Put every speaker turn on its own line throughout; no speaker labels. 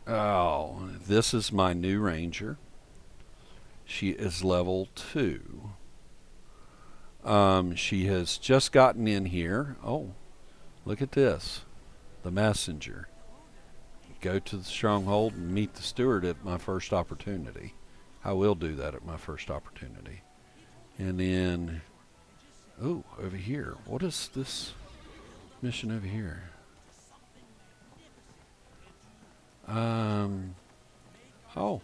Oh, this is my new ranger. She is level 2. She has just gotten in here. Oh, look at this. The messenger. Go to the stronghold and meet the steward at my first opportunity. I will do that at my first opportunity. And then, oh, over here. What is this mission over here? Oh,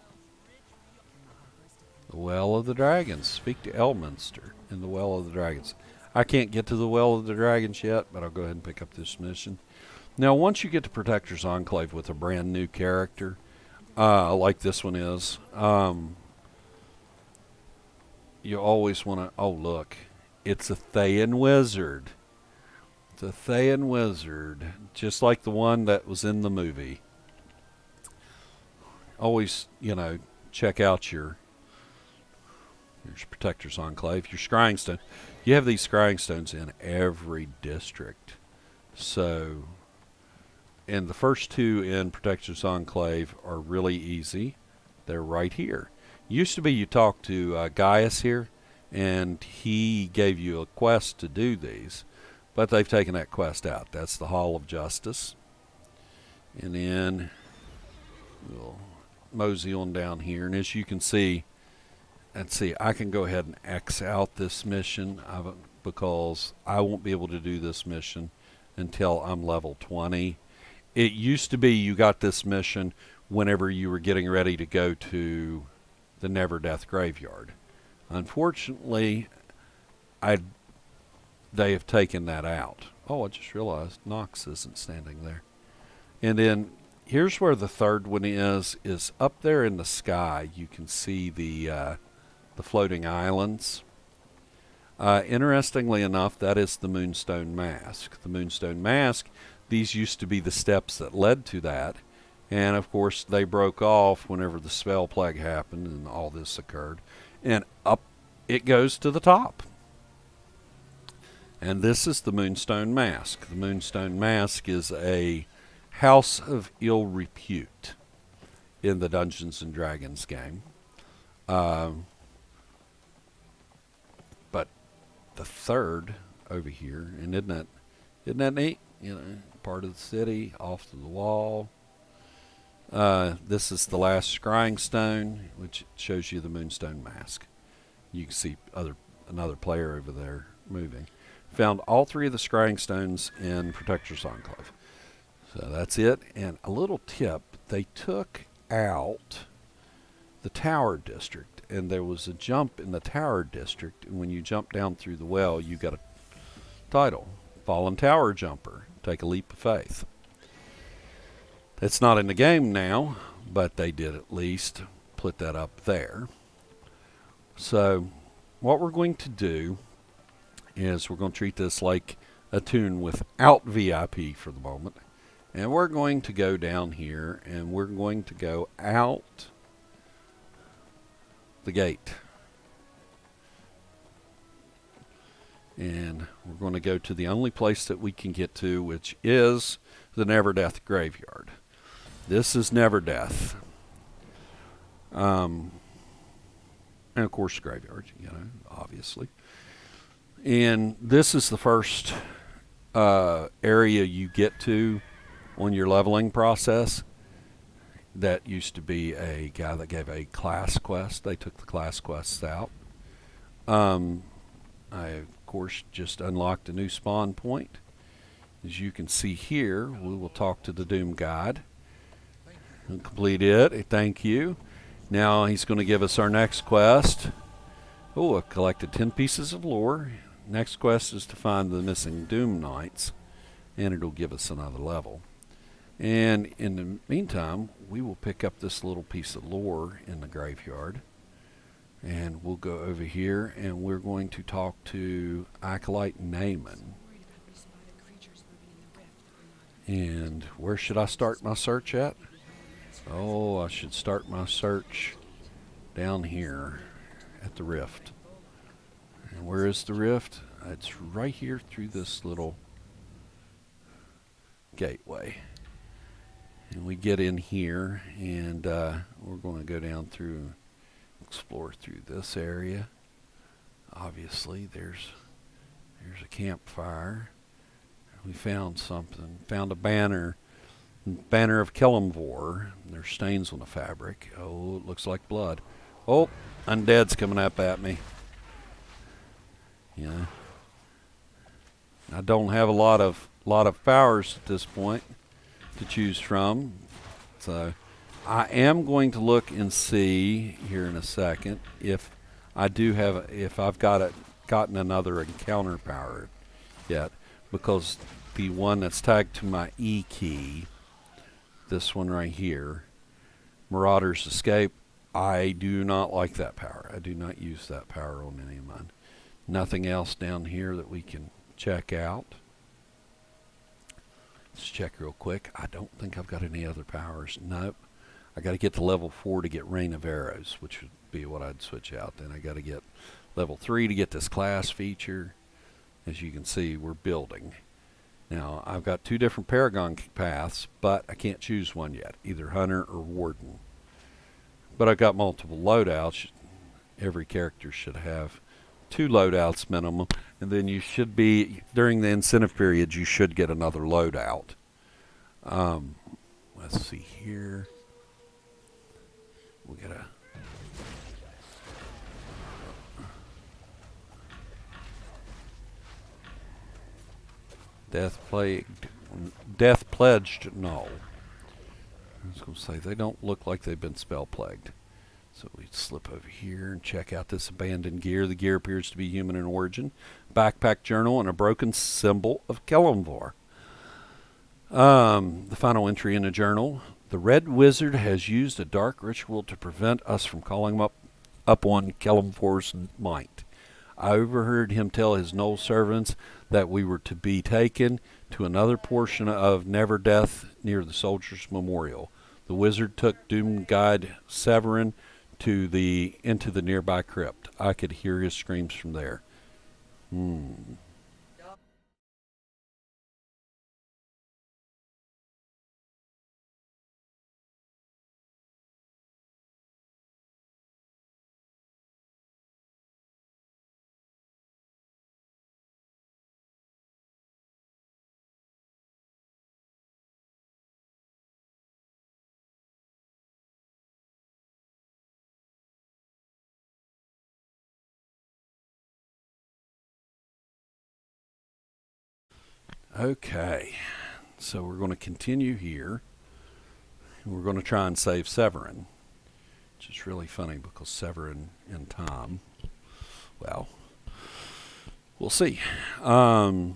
the Well of the Dragons. Speak to Elminster in the Well of the Dragons. I can't get to the Well of the Dragons yet, but I'll go ahead and pick up this mission. Now, once you get to Protector's Enclave with a brand new character, like this one is, you always want to... Oh, look. It's a Thayan Wizard. It's a Thayan Wizard, just like the one that was in the movie. Always, check out your Protector's Enclave, your scrying stone. You have these scrying stones in every district. So, and the first two in Protector's Enclave are really easy. They're right here. Used to be you talked to Gaius here, and he gave you a quest to do these. But they've taken that quest out. That's the Hall of Justice. And then we'll mosey on down here. And as you can see, I can go ahead and X out this mission because I won't be able to do this mission until I'm level 20. It used to be you got this mission whenever you were getting ready to go to the Neverdeath Graveyard. Unfortunately, they have taken that out. Oh, I just realized Nox isn't standing there. And then here's where the third one is up there in the sky. You can see the floating islands. Interestingly enough, that is the Moonstone Mask. The Moonstone Mask, these used to be the steps that led to that. And of course, they broke off whenever the spell plague happened and all this occurred. And up it goes to the top. And this is the Moonstone Mask. The Moonstone Mask is a House of Ill Repute in the Dungeons and Dragons game. But the third over here, and isn't that neat? Part of the city, off to the wall. This is the last scrying stone, which shows you the Moonstone Mask. You can see another player over there moving. Found all 3 of the scrying stones in Protector's Enclave. So that's it. And a little tip, they took out the Tower District, and there was a jump in the Tower District, and when you jump down through the well, you got a title, Fallen Tower Jumper. Take a leap of faith. It's not in the game now, but they did at least put that up there. So what we're going to do is we're going to treat this like a tune without VIP for the moment. And we're going to go down here and we're going to go out the gate. And we're going to go to the only place that we can get to, which is the Neverdeath Graveyard. This is Neverdeath. And of course, graveyard, obviously. And this is the first area you get to on your leveling process. That used to be a guy that gave a class quest. They took the class quests out. I, of course, just unlocked a new spawn point. As you can see here, we will talk to the Doom God and complete it. Thank you. Now he's going to give us our next quest. Oh, I collected 10 pieces of lore. Next quest is to find the missing Doom Knights, and it'll give us another level. And in the meantime, we will pick up this little piece of lore in the graveyard, and we'll go over here, and we're going to talk to Acolyte Naaman. And where should I start my search at? Oh, I should start my search down here at the rift. And where is the rift? It's right here through this little gateway. And we get in here, and we're going to go down through, explore through this area. Obviously, there's a campfire. We found something. Found a banner of Kelemvor. There's stains on the fabric. Oh, it looks like blood. Oh, undead's coming up at me. Yeah. I don't have a lot of powers at this point to choose from, so I am going to look and see here in a second if I do have, if I've gotten another encounter power yet, because the one that's tagged to my E key, this one right here, Marauder's Escape, I do not like that power. I do not use that power on any of mine. Nothing else down here that we can check out. Let's check real quick. I don't think I've got any other powers. Nope. I got to get to level 4 to get Rain of Arrows, which would be what I'd switch out. Then I got to get level 3 to get this class feature. As you can see, we're building. Now, I've got 2 different Paragon paths, but I can't choose one yet, either Hunter or Warden. But I've got multiple loadouts. Every character should have 2 loadouts minimum, and then you should be, during the incentive periods, you should get another loadout. Let's see here. We gotta... Death Pledged, no. I was going to say, they don't look like they've been spell plagued. So we slip over here and check out this abandoned gear. The gear appears to be human in origin. Backpack journal and a broken symbol of Kelemvor. The final entry in the journal. The Red Wizard has used a dark ritual to prevent us from calling up on Kelemvor's might. I overheard him tell his Knoll servants that we were to be taken to another portion of Neverdeath near the Soldiers' Memorial. The wizard took doomed guide Severin into the nearby crypt. I could hear his screams from there. Okay, so we're going to continue here. We're going to try and save Severin, which is really funny because Severin and Tom, well, we'll see. Oh,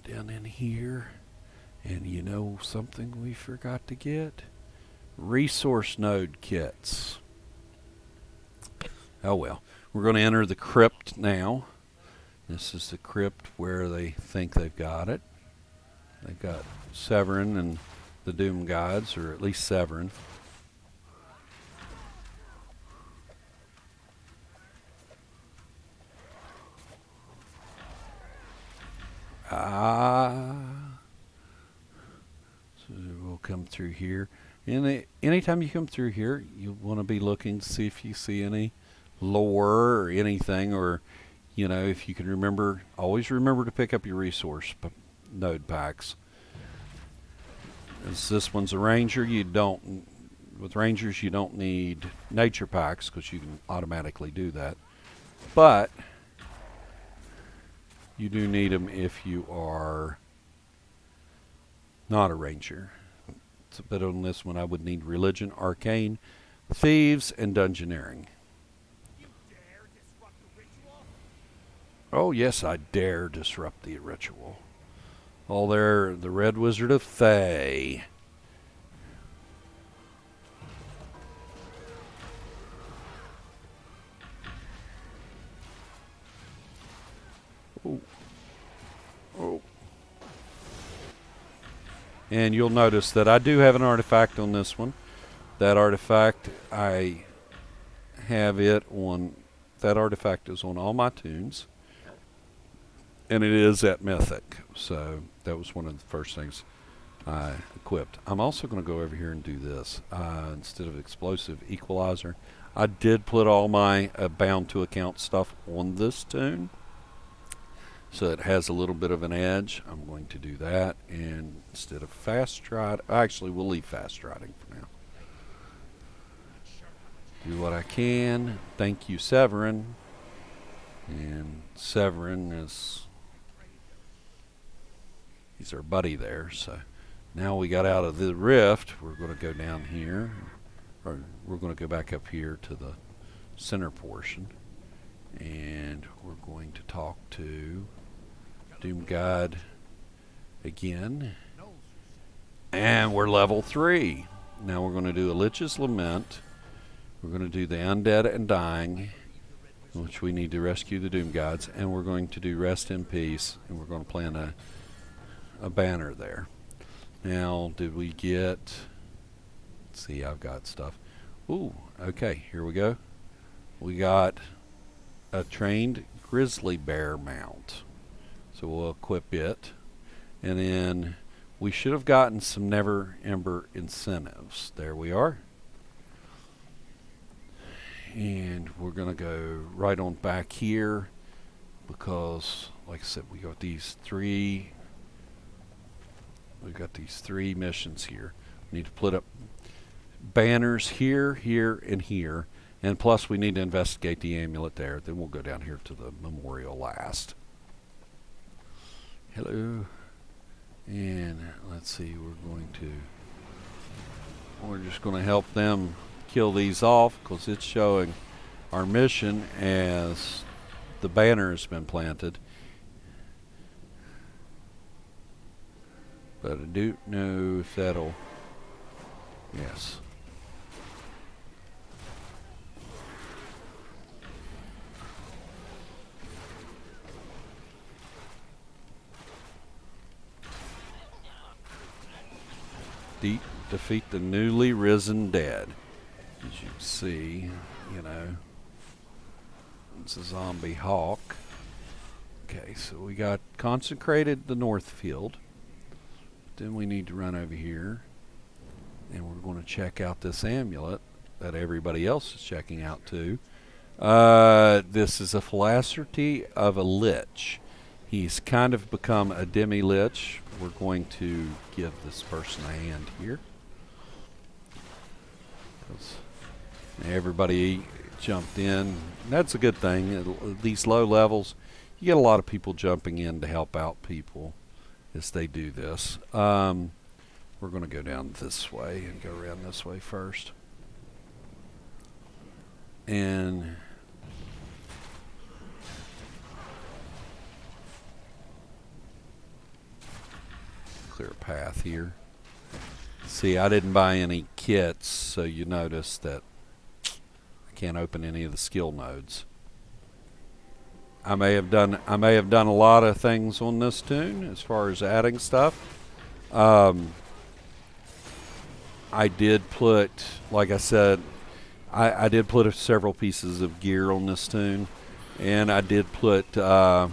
down in here, and you know something we forgot to get? Resource node kits. Oh well, we're going to enter the crypt now. This is the crypt where they think they've got it. They've got Severin and the Doom Gods, or at least Severin. So we'll come through here. And anytime you come through here, you want to be looking to see if you see any lore or anything, or, you know, if you can remember, always remember to pick up your resource node packs. As this one's a ranger, with rangers you don't need nature packs because you can automatically do that. But you do need them if you are not a ranger. It's a bit on this one. I would need religion, arcane, thieves, and dungeoneering.
You dare disrupt the ritual?
Oh yes, I dare disrupt the ritual. Oh, there, the Red Wizard of Thay. Oh. Oh. And you'll notice that I do have an artifact on this one. That artifact, I have it on, that artifact is on all my tunes. And it is at Mythic. So that was one of the first things I equipped. I'm also going to go over here and do this. Instead of explosive equalizer, I did put all my bound to account stuff on this tune. So it has a little bit of an edge. I'm going to do that. And instead of fast stride, actually we'll leave fast striding for now. Do what I can. Thank you, Severin. And Severin is, he's our buddy there. So now we got out of the rift. We're going to go down here. Or we're going to go back up here to the center portion. And we're going to talk to Doom God again. And we're level 3. Now we're going to do a Lich's Lament. We're going to do the Undead and Dying, which we need to rescue the Doom Gods. And we're going to do Rest in Peace. And we're going to plant a banner there. Now, did we get... Let's see, I've got stuff. Ooh, okay, here we go. We got a trained grizzly bear mount. So we'll equip it. And then we should have gotten some Neverember incentives. There we are. And we're going to go right on back here because, like I said, we got these 3. We've got these 3 missions here. We need to put up banners here, here, and here. And plus we need to investigate the amulet there. Then we'll go down here to the memorial last. Hello. And let's see, we're just going to help them kill these off because it's showing our mission as the banner has been planted. But I don't know if that'll... Yes. Defeat the newly risen dead. As you can see, you know, it's a zombie hawk. Okay, so we got consecrated the north field. Then we need to run over here. And we're going to check out this amulet that everybody else is checking out too. This is a Philosophy of a Lich. He's kind of become a demi-lich. We're going to give this person a hand here. Everybody jumped in. That's a good thing. At these low levels, you get a lot of people jumping in to help out people as they do this. We're going to go down this way and go around this way first. And clear a path here. See, I didn't buy any kits, so you notice that I can't open any of the skill nodes. I may have done a lot of things on this tune as far as adding stuff. I did put, like I said, I did put several pieces of gear on this tune, and I did put a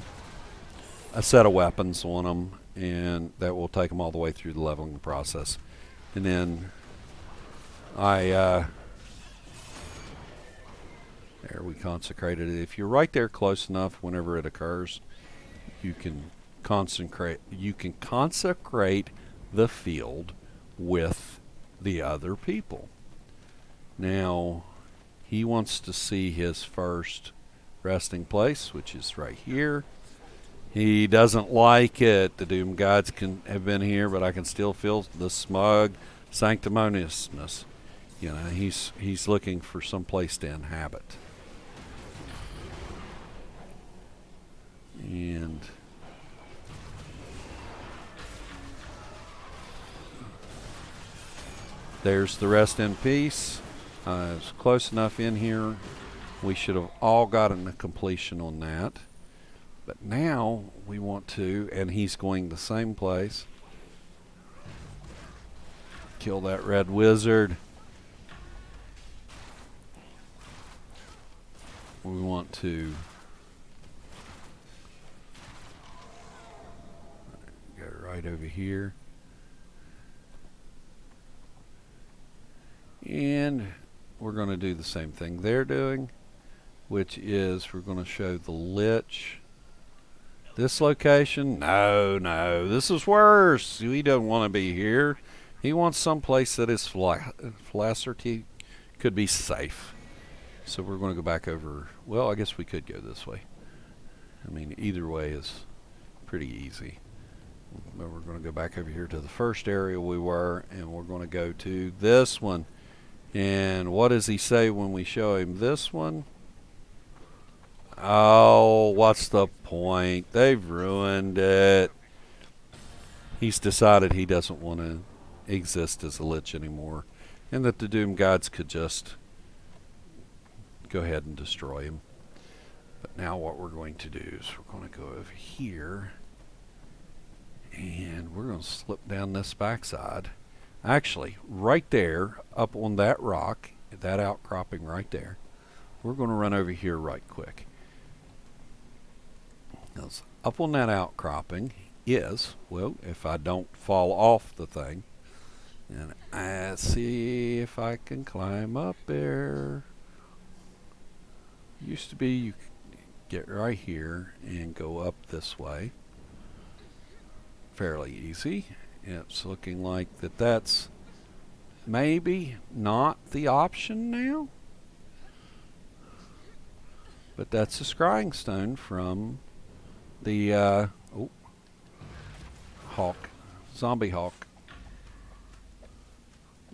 set of weapons on them, and that will take them all the way through the leveling process. And then there we consecrated it. If you're right there close enough, whenever it occurs, you can consecrate the field with the other people. Now he wants to see his first resting place, which is right here. He doesn't like it. The Doom Gods have been here, but I can still feel the smug sanctimoniousness. You know, he's looking for some place to inhabit. And there's the Rest in Peace. It's close enough in here. We should have all gotten a completion on that. But now we want to, and he's going the same place. Kill that red wizard. We want to go right over here. And we're going to do the same thing they're doing, which is we're going to show the Lich. This location? No, this is worse. He doesn't want to be here. He wants someplace that his philosophy could be safe. So we're going to go back over. Well, I guess we could go this way. I mean, either way is pretty easy. But we're going to go back over here to the first area we were, and we're going to go to this one. And what does he say when we show him this one? Oh, what's the point? They've ruined it. He's decided he doesn't want to exist as a Lich anymore, and that the Doom Gods could just go ahead and destroy him. But now what we're going to do is we're going to go over here, and we're going to slip down this backside. Actually, right there, up on that rock, that outcropping right there, we're going to run over here right quick. Now, up on that outcropping is, well, if I don't fall off the thing, and I see if I can climb up there. Used to be you could get right here and go up this way. Fairly easy. It's looking like that's maybe not the option now. But that's a scrying stone from the hawk, zombie hawk.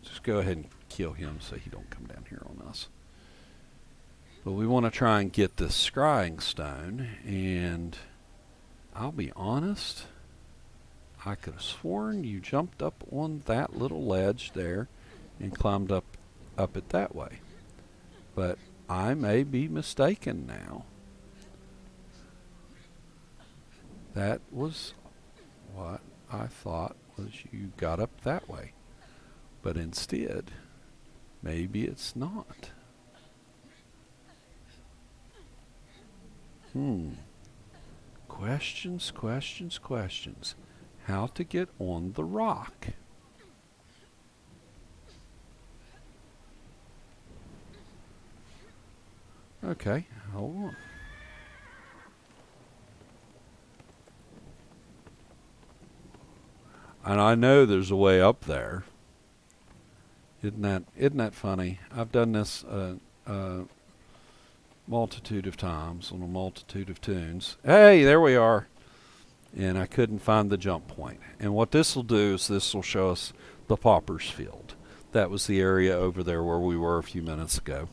Just go ahead and kill him so he don't come down here on us. But we want to try and get this scrying stone, and I'll be honest, I could have sworn you jumped up on that little ledge there and climbed up it that way. But I may be mistaken now. That was what I thought was you got up that way. But instead, maybe it's not. Questions. How to get on the rock? Okay, hold on. And I know there's a way up there. Isn't that funny? I've done this a multitude of times on a multitude of tunes. Hey, there we are. And I couldn't find the jump point. And what this will do is this will show us the Pauper's Field. That was the area over there where we were a few minutes ago.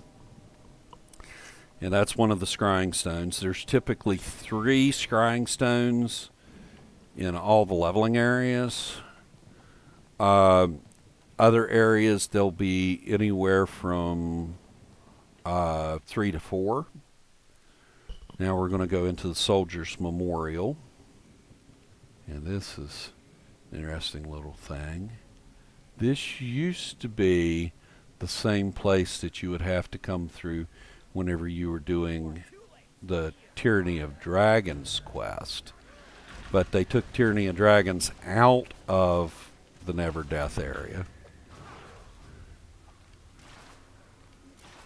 And that's one of the scrying stones. There's typically 3 scrying stones in all the leveling areas. Other areas, there'll be anywhere from 3 to 4. Now we're going to go into the Soldier's Memorial. And this is an interesting little thing. This used to be the same place that you would have to come through whenever you were doing the Tyranny of Dragons quest. But they took Tyranny of Dragons out of the Neverdeath area.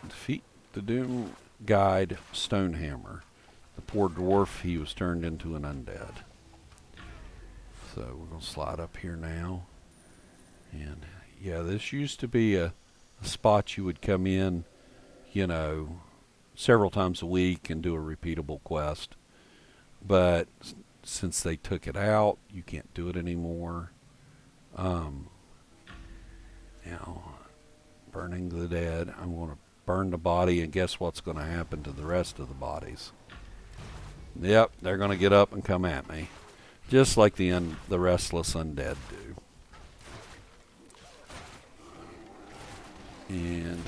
Defeat the Doom Guide Stonehammer. The poor dwarf, he was turned into an undead. So we're going to slide up here now. And yeah, this used to be a spot you would come in, you know, several times a week and do a repeatable quest. But since they took it out, you can't do it anymore. Now, burning the dead. I'm going to burn the body, and guess what's going to happen to the rest of the bodies? Yep, they're going to get up and come at me. Just like the restless undead do. And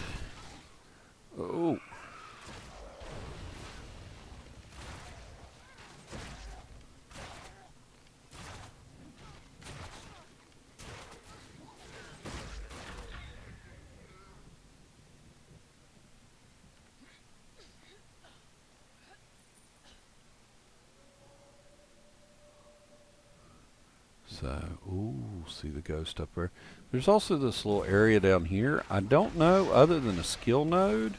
So, ooh, see the ghost up there. There's also this little area down here. I don't know, other than a skill node,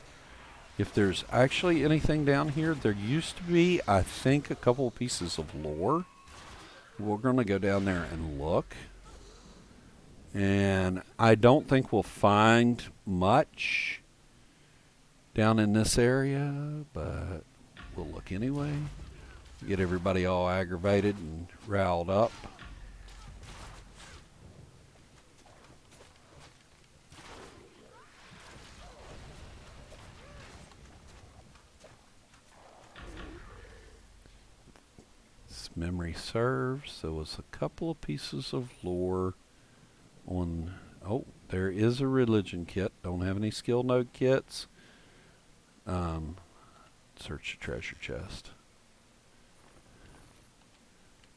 if there's actually anything down here. There used to be, I think, a couple of pieces of lore. We're going to go down there and look. And I don't think we'll find much down in this area, but we'll look anyway. Get everybody all aggravated and riled up. Memory serves, there was a couple of pieces of lore on. Oh, there is a religion kit. Don't have any skill node kits. Search the treasure chest.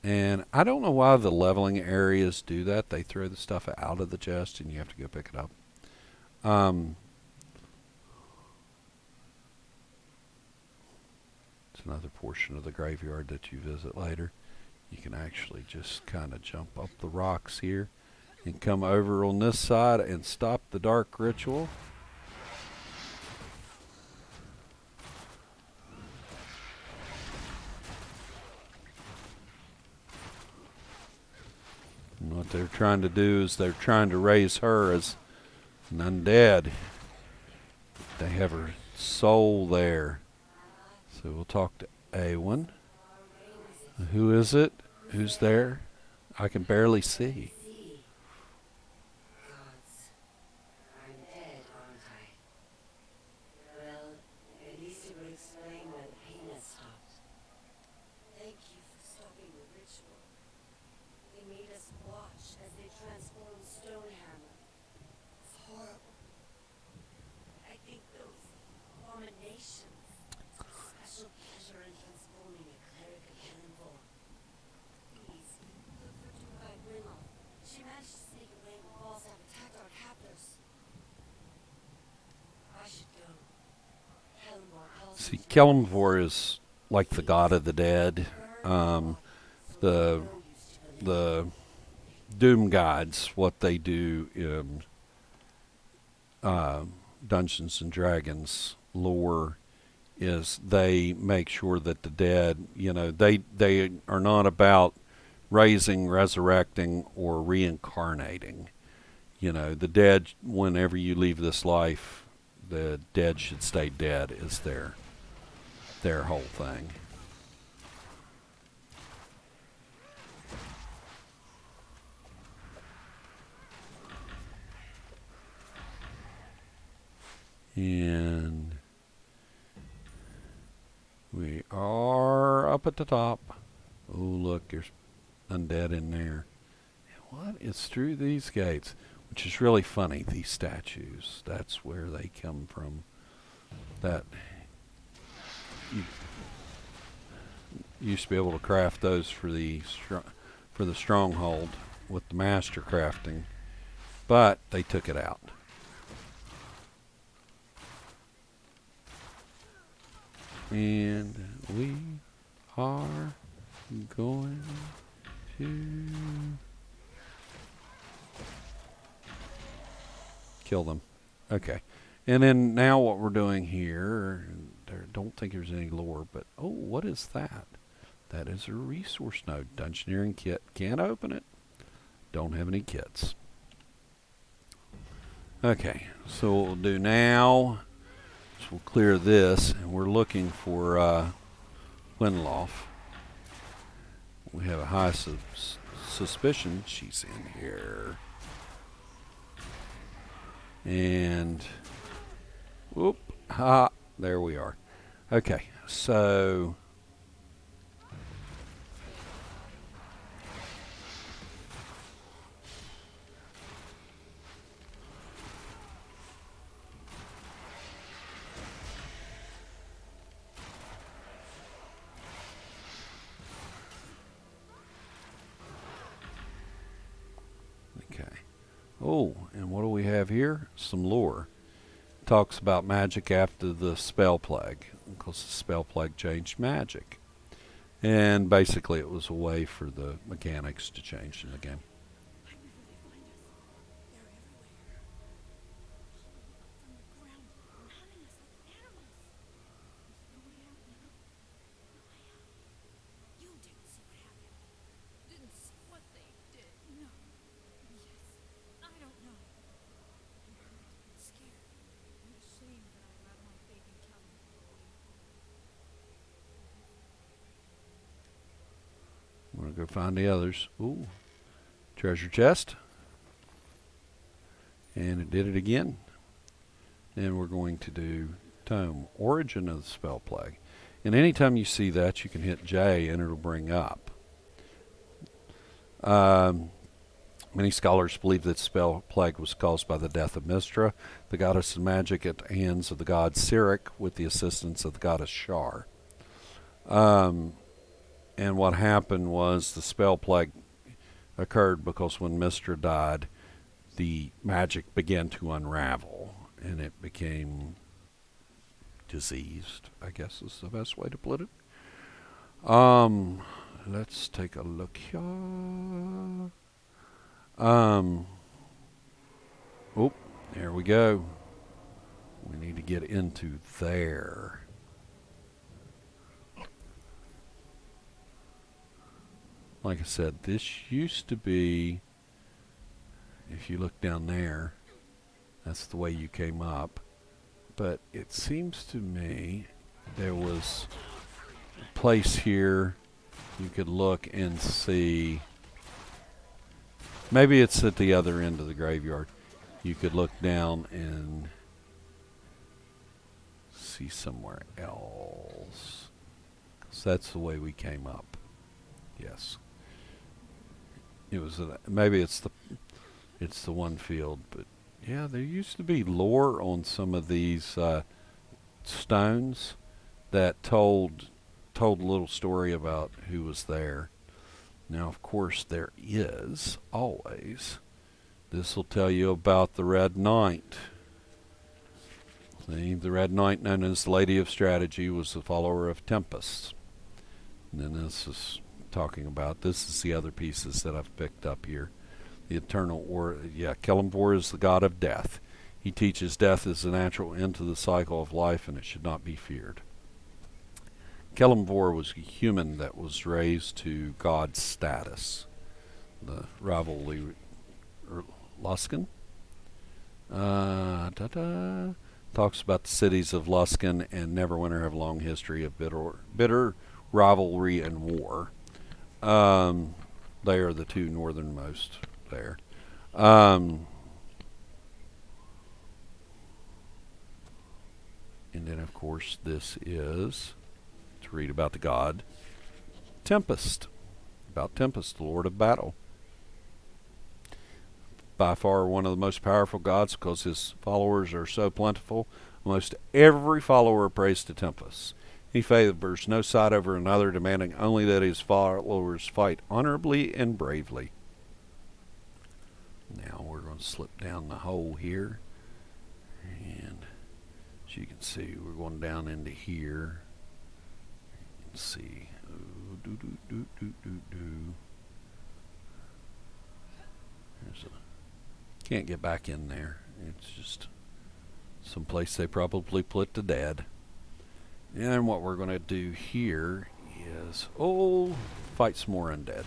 And I don't know why the leveling areas do that. They throw the stuff out of the chest and you have to go pick it up. It's another portion of the graveyard that you visit later. You can actually just kind of jump up the rocks here and come over on this side and stop the dark ritual. And what they're trying to do is they're trying to raise her as an undead. They have her soul there. So we'll talk to A1. Who is it? Who's there? I can barely see.
Gods, I'm dead, aren't I? Well, at least it would explain where the pain has stopped. Thank you for stopping the ritual. They made us watch as they transformed Stonehammer. It's horrible. I think those abominations special pleasure in transforming a cleric of human form. Please, look for two-eyed Winlow. She managed to sneak away when balls have attacked our captors. I should go. Kellenborg calls
See, Kellenborg is like the god of the dead. The Doom Guides, what they do in Dungeons and Dragons lore is they make sure that the dead, they are not about raising, resurrecting, or reincarnating. The dead, whenever you leave this life, the dead should stay dead is their whole thing. And we are up at the top. Oh, look, there's undead in there. What is through these gates? Which is really funny, these statues. That's where they come from. That you used to be able to craft those for the stronghold with the master crafting, but they took it out. And we are going to kill them. Okay. And then now what we're doing here, don't think there's any lore, but oh, what is that? That is a resource node. Dungeoneering kit. Can't open it. Don't have any kits. Okay. So what we'll do now is we'll clear this, and we're looking for Winlow. We have a high suspicion she's in here. And whoop, ha, there we are. Okay, so okay. Oh, and what do we have here? Some lore. Talks about magic after the spell plague, because the spell plague changed magic. And basically it was a way for the mechanics to change in the game.
Why would they find us? They're everywhere. From the ground, hunting us like animals. There's no way out now. No way out. You didn't see what happened. Didn't see what they did. No. Yes. I don't know. I'm hurt and scared. I'm ashamed that I allowed my baby Kelly to go away.
I'm going to go find the others. Ooh. Treasure chest. And it did it again. And we're going to do Tome, Origin of the Spell Plague. And anytime you see that, you can hit J and it'll bring up. Many scholars believe that spell plague was caused by the death of Mystra, the goddess of magic, at the hands of the god Cyric with the assistance of the goddess Shar. And what happened was the spell plague occurred because when Mystra died, the magic began to unravel and it became diseased, I guess is the best way to put it. Let's take a look here. Oh, there we go. We need to get into there. Like I said, this used to be, if you look down there, that's the way you came up. But it seems to me there was a place here you could look and see. Maybe it's at the other end of the graveyard. You could look down and see somewhere else. 'Cause that's the way we came up. Yes. It was maybe it's the one field, but yeah, there used to be lore on some of these stones that told a little story about who was there. Now, of course, there is always. This will tell you about the Red Knight. See, the Red Knight, known as the Lady of Strategy, was the follower of Tempest. And then this is talking about, this is the other pieces that I've picked up here. The eternal, Kelemvor is the god of death. He teaches death is the natural end to the cycle of life and it should not be feared. Kelemvor was a human that was raised to god status. The rivalry, Luskan, talks about the cities of Luskan and Neverwinter have a long history of bitter rivalry and war. They are the two northernmost there. And then, of course, this is to read about the god Tempest. About Tempest, the Lord of Battle. By far one of the most powerful gods because his followers are so plentiful. Almost every follower prays to Tempest. He favors no side over another, demanding only that his followers fight honorably and bravely. Now we're going to slip down the hole here. And as you can see, we're going down into here. Let's see. Can't get back in there. It's just someplace they probably put the dead. And what we're going to do here is, fight some more undead.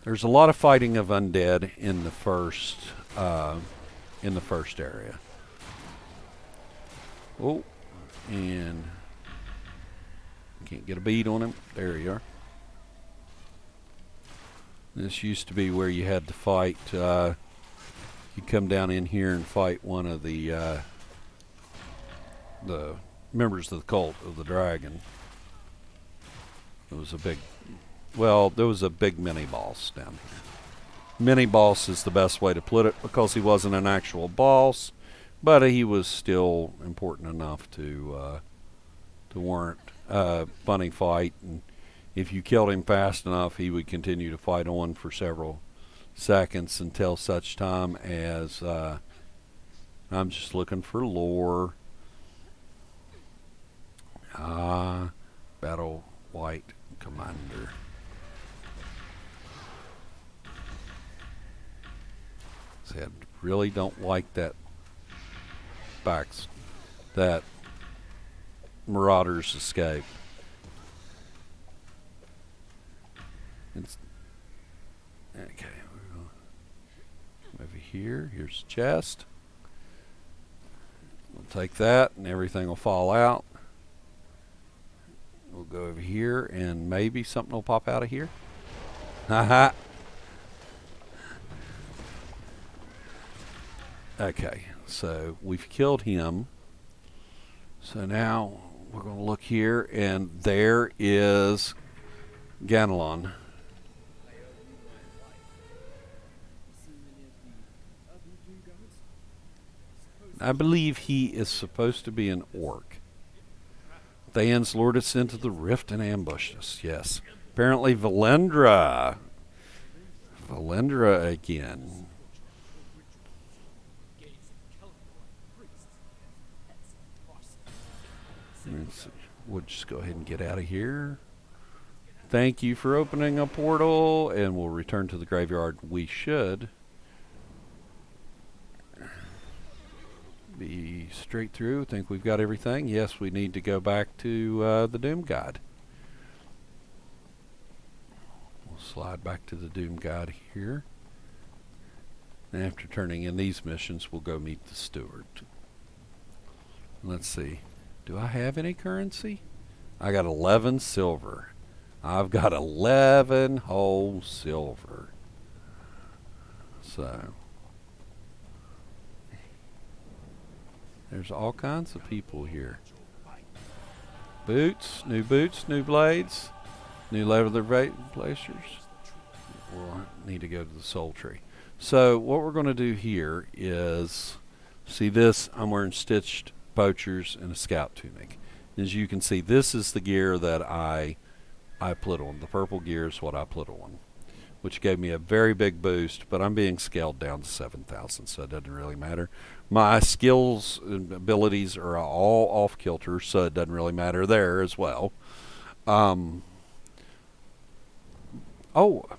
There's a lot of fighting of undead in the first area. Oh, and can't get a bead on him. There you are. This used to be where you had to fight. You come down in here and fight one of the members of the cult of the dragon. It was there was a big mini boss down here. Mini boss is the best way to put it because he wasn't an actual boss, but he was still important enough to warrant a funny fight. And if you killed him fast enough, he would continue to fight on for several seconds until such time as I'm just looking for lore. Battle white commander. See, I really don't like that that Marauders escape. It's, okay, over here. Here's the chest. We'll take that, and everything will fall out. We'll go over here, and maybe something will pop out of here. Haha. Okay, so we've killed him. So now we're going to look here, and there is Ganelon. I believe he is supposed to be an orc. Thans lured us into the rift and ambushed us. Yes. Apparently Valendra. Valendra again. We'll just go ahead and get out of here. Thank you for opening a portal, and we'll return to the graveyard. We should be straight through. Think we've got everything. Yes, we need to go back to the Doom God. We'll slide back to the Doom God here. And after turning in these missions, we'll go meet the steward. Let's see. Do I have any currency? I got 11 silver. I've got 11 whole silver. So there's all kinds of people here. Boots, new blades, new leather placers. We'll need to go to the soul tree. So what we're going to do here is, see this, I'm wearing stitched poachers and a scout tunic. As you can see, this is the gear that I put on. The purple gear is what I put on, which gave me a very big boost, but I'm being scaled down to 7,000, so it doesn't really matter. My skills and abilities are all off kilter, so it doesn't really matter there as well. Oh,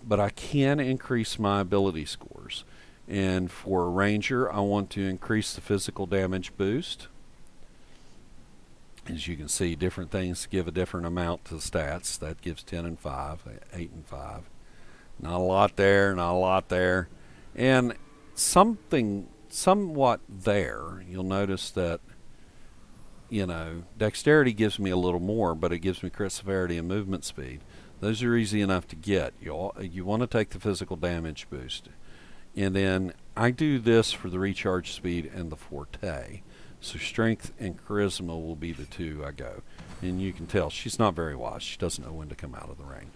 but I can increase my ability scores. And for a ranger, I want to increase the physical damage boost. As you can see, different things give a different amount to the stats. That gives 10 and 5, 8 and 5. Not a lot there, not a lot there. And something somewhat there. You'll notice that, you know, dexterity gives me a little more, but it gives me crit severity and movement speed. Those are easy enough to get. You want to take the physical damage boost. And then I do this for the recharge speed and the forte. So strength and charisma will be the two I go. And you can tell she's not very wise. She doesn't know when to come out of the ring.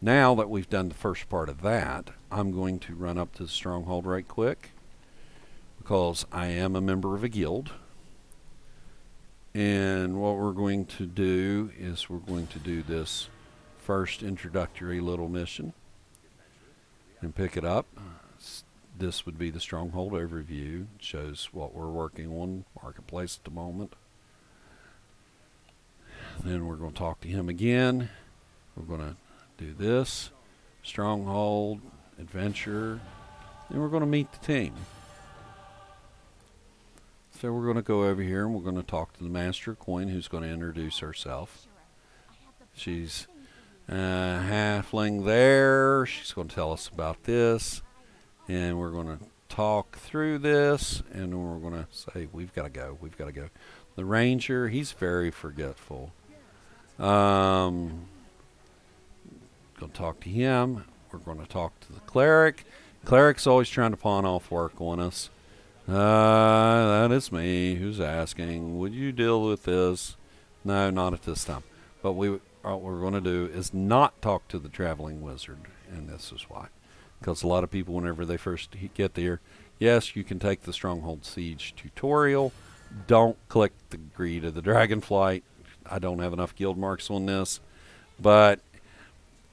Now that we've done the first part of that, I'm going to run up to the stronghold right quick, because I am a member of a guild. And what we're going to do is we're going to do this first introductory little mission and pick it up. This would be the stronghold overview. It shows what we're working on, marketplace at the moment. Then we're going to talk to him again. We're going to do this, stronghold, adventure, and we're going to meet the team. So we're going to go over here and we're going to talk to the Master of Coin, who's going to introduce herself. She's a halfling there. She's going to tell us about this. And we're going to talk through this, and then we're going to say, we've got to go, we've got to go. The ranger, he's very forgetful. Going to talk to him. We're going to talk to the cleric. Cleric's always trying to pawn off work on us. That is me. Who's asking? Would you deal with this? No, not at this time. But what we're going to do is not talk to the traveling wizard, and this is why. Because a lot of people, whenever they first get there, yes, you can take the Stronghold Siege tutorial. Don't click the Greed of the Dragonflight. I don't have enough guild marks on this. But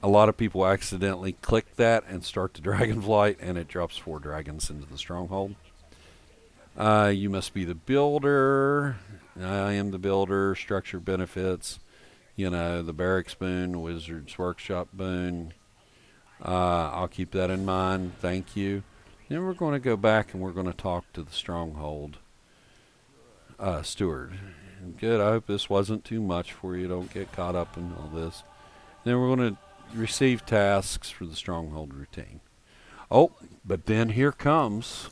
a lot of people accidentally click that and start the Dragonflight, and it drops 4 dragons into the Stronghold. You must be the builder. I am the builder. Structure benefits. You know, the barracks boon, wizard's workshop boon. I'll keep that in mind. Thank you. Then we're going to go back and we're going to talk to the stronghold steward. Good. I hope this wasn't too much for you. Don't get caught up in all this. Then we're going to receive tasks for the stronghold routine. Oh, but then here comes.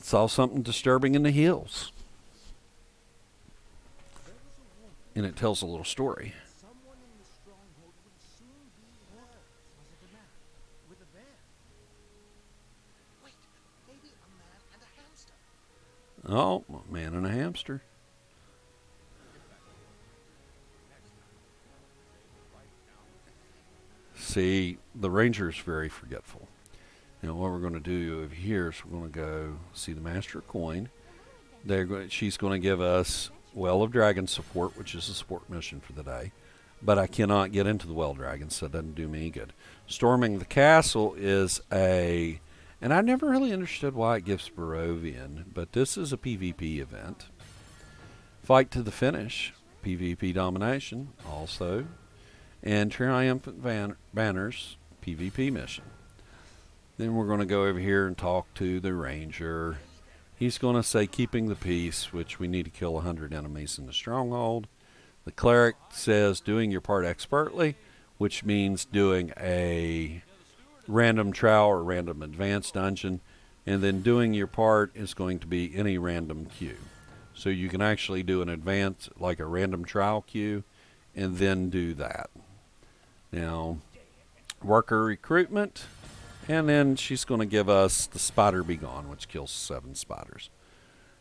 Saw something disturbing in the hills. And it tells a little story.
Someone in the stronghold would soon be held. Was it a man with a bear? Wait, maybe a man and a hamster.
Oh, a man and a hamster. See, the ranger's very forgetful. Now, what we're going to do over here is we're going to go see the Master Coin. She's going to give us Well of Dragons support, which is a support mission for the day. But I cannot get into the Well Dragons, so it doesn't do me any good. Storming the Castle is a... And I never really understood why it gives Barovian, but this is a PvP event. Fight to the Finish, PvP Domination, also. And Triumphant Banners, PvP mission. Then we're going to go over here and talk to the Ranger. He's going to say keeping the peace, which we need to kill 100 enemies in the stronghold. The Cleric says doing your part expertly, which means doing a random trial or random advanced dungeon. And then doing your part is going to be any random queue. So you can actually do an advance, like a random trial queue, and then do that. Now, worker recruitment. And then she's going to give us the Spider Be Gone, which kills 7 spiders.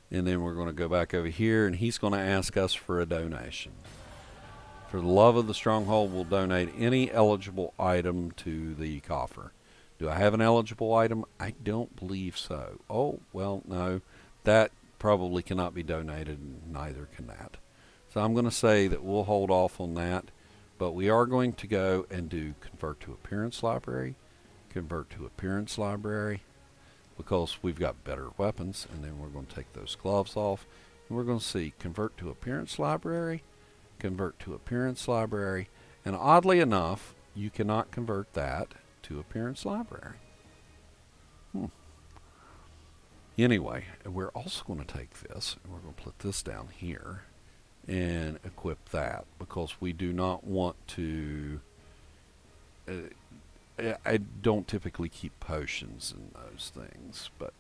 And then we're going to go back over here, and he's going to ask us for a donation. For the love of the stronghold, we'll donate any eligible item to the coffer. Do I have an eligible item? I don't believe so. Oh, well, no. That probably cannot be donated, and neither can that. So I'm going to say that we'll hold off on that. But we are going to go and do Convert to Appearance Library. Convert to Appearance Library, because we've got better weapons. And then we're going to take those gloves off, and we're going to see Convert to Appearance Library, Convert to Appearance Library, and oddly enough, you cannot convert that to Appearance Library. Anyway, we're also going to take this, and we're going to put this down here and equip that, because we do not want to... I don't typically keep potions in those things, but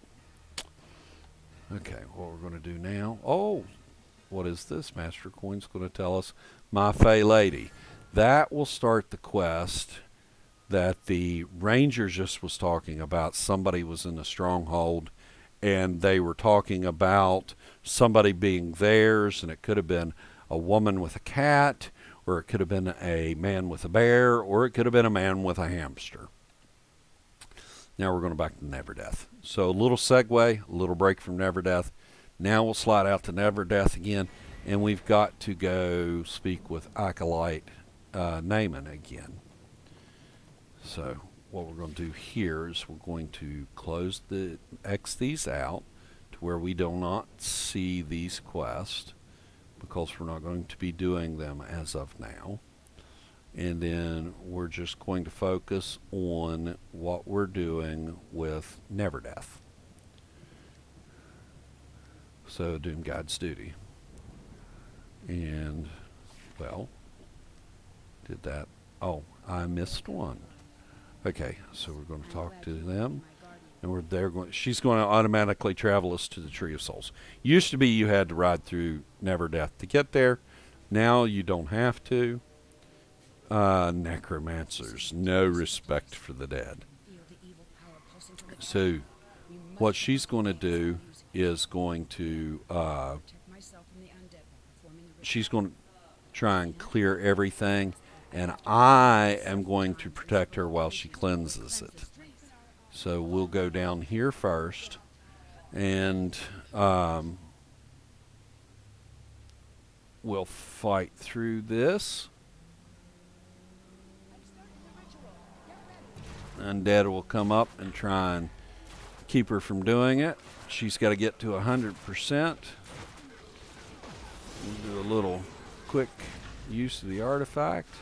okay, what we're going to do now. Oh, what is this? Master Coin's going to tell us My Fae Lady. That will start the quest that the ranger just was talking about. Somebody was in a stronghold, and they were talking about somebody being theirs, and it could have been a woman with a cat, or it could have been a man with a bear, or it could have been a man with a hamster. Now we're going back to Neverdeath. So a little segue, a little break from Neverdeath. Now we'll slide out to Neverdeath again, and we've got to go speak with Acolyte Naaman again. So what we're going to do here is we're going to X these out to where we do not see these quests, because we're not going to be doing them as of now. And then we're just going to focus on what we're doing with Neverdeath. So, Doom Guide's duty. And, well, did that. Oh, I missed one. Okay, so we're going to talk to them. And she's going to automatically travel us to the Tree of Souls. Used to be you had to ride through Neverdeath to get there. Now you don't have to. Necromancers, no respect for the dead. So what she's going to do is going to she's going to try and clear everything, and I am going to protect her while she cleanses it. So we'll go down here first, and we'll fight through this. Undead will come up and try and keep her from doing it. She's got to get to 100%. We'll do a little quick use of the artifact.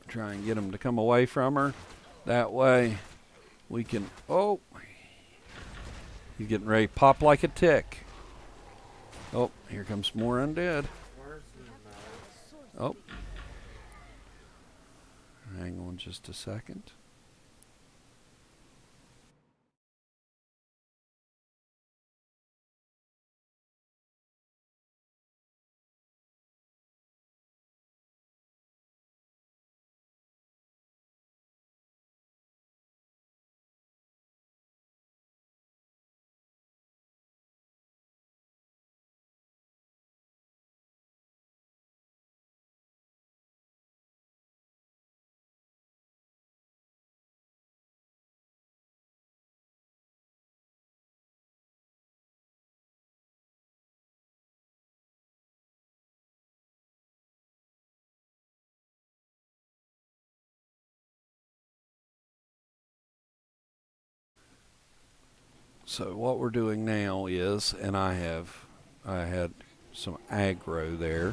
Try and get him to come away from her. That way we can... Oh! He's getting ready to pop like a tick. Oh, here comes more undead. Oh. Hang on just a second. So what we're doing now is, and I had some aggro there.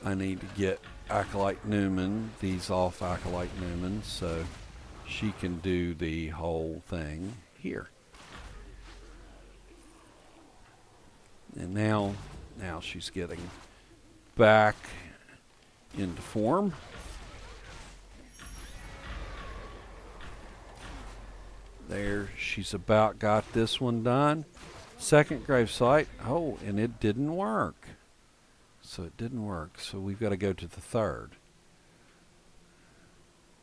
I need to get Acolyte Newman, these off Acolyte Newman, so she can do the whole thing here. And now she's getting back into form. There, she's about got this one done. Second gravesite. Oh, and it didn't work. So it didn't work. So we've got to go to the third.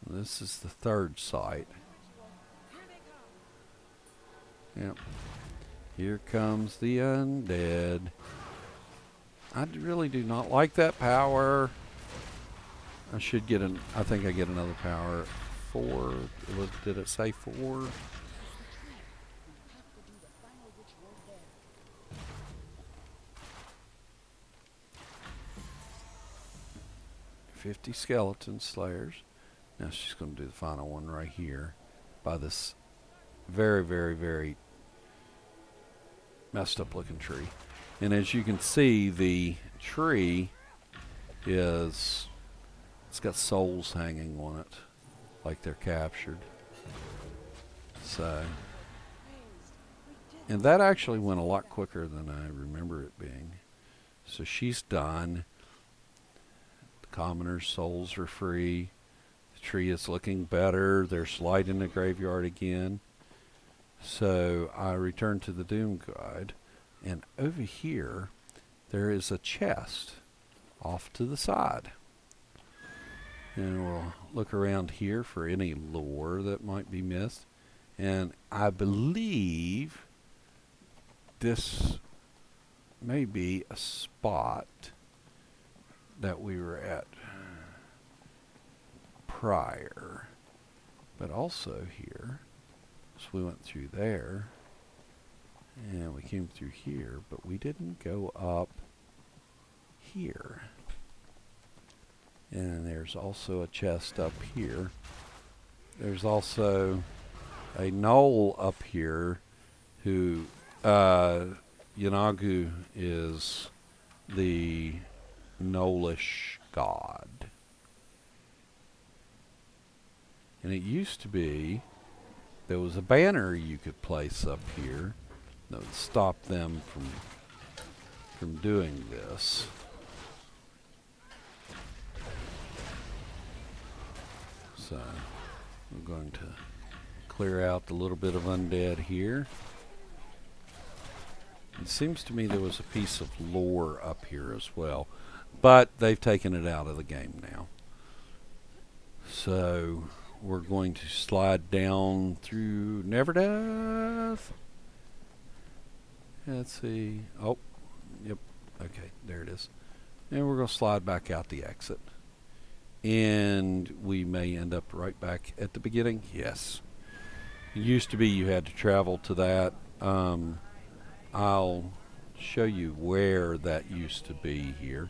This is the third site. Yep. Here comes the undead. I really do not like that power. I should get an... I think I get another power. 4. Did it say 4? 50 skeleton slayers. Now she's going to do the final one right here by this very, very, very messed up looking tree. And as you can see, the tree it's got souls hanging on it, like they're captured. So, and that actually went a lot quicker than I remember it being. So she's done. The commoners' souls are free. The tree is looking better. There's light in the graveyard again. So I return to the Doom Guide, and over here there is a chest off to the side. And we'll look around here for any lore that might be missed. And I believe this may be a spot that we were at prior. But also here, so we went through there, and we came through here, but we didn't go up here. And there's also a chest up here. There's also a knoll up here who Yanagu is the knollish god. And it used to be there was a banner you could place up here that would stop them from doing this. So I'm going to clear out the little bit of undead here. It seems to me there was a piece of lore up here as well, but they've taken it out of the game now. So we're going to slide down through Neverdeath. Let's see. Oh, yep. Okay, there it is. And we're going to slide back out the exit. And we may end up right back at the beginning. Yes. It used to be you had to travel to that. I'll show you where that used to be here.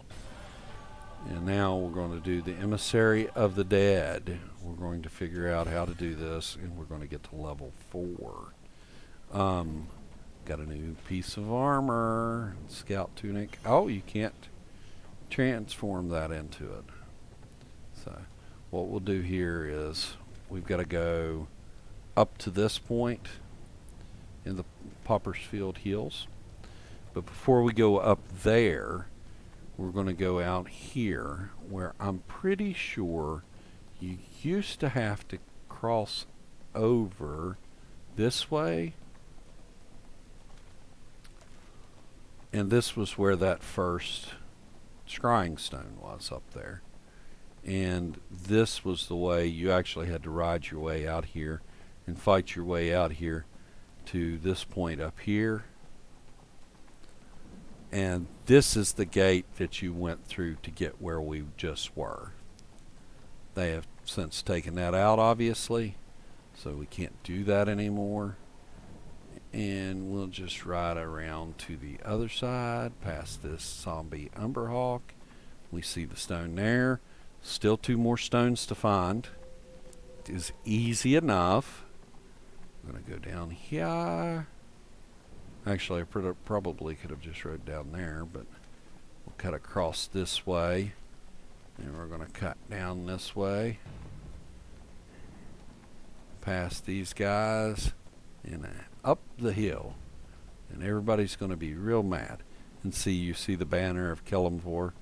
And now we're going to do the Emissary of the Dead. We're going to figure out how to do this, and we're going to get to level 4. got a new piece of armor. Scout tunic. Oh, you can't transform that into it. So what we'll do here is we've got to go up to this point in the Poppersfield Hills. But before we go up there, we're going to go out here where I'm pretty sure you used to have to cross over this way. And this was where that first scrying stone was up there. And this was the way you actually had to ride your way out here and fight your way out here to this point up here. And this is the gate that you went through to get where we just were. They have since taken that out, obviously, so we can't do that anymore. And we'll just ride around to the other side, past this zombie Umberhawk. We see the stone there. Still 2 more stones to find. It is easy enough. I'm going to go down here. Actually, I probably could have just rode down there, but we'll cut across this way. And we're going to cut down this way. Past these guys. And up the hill. And everybody's going to be real mad. And you see the banner of Kellamvor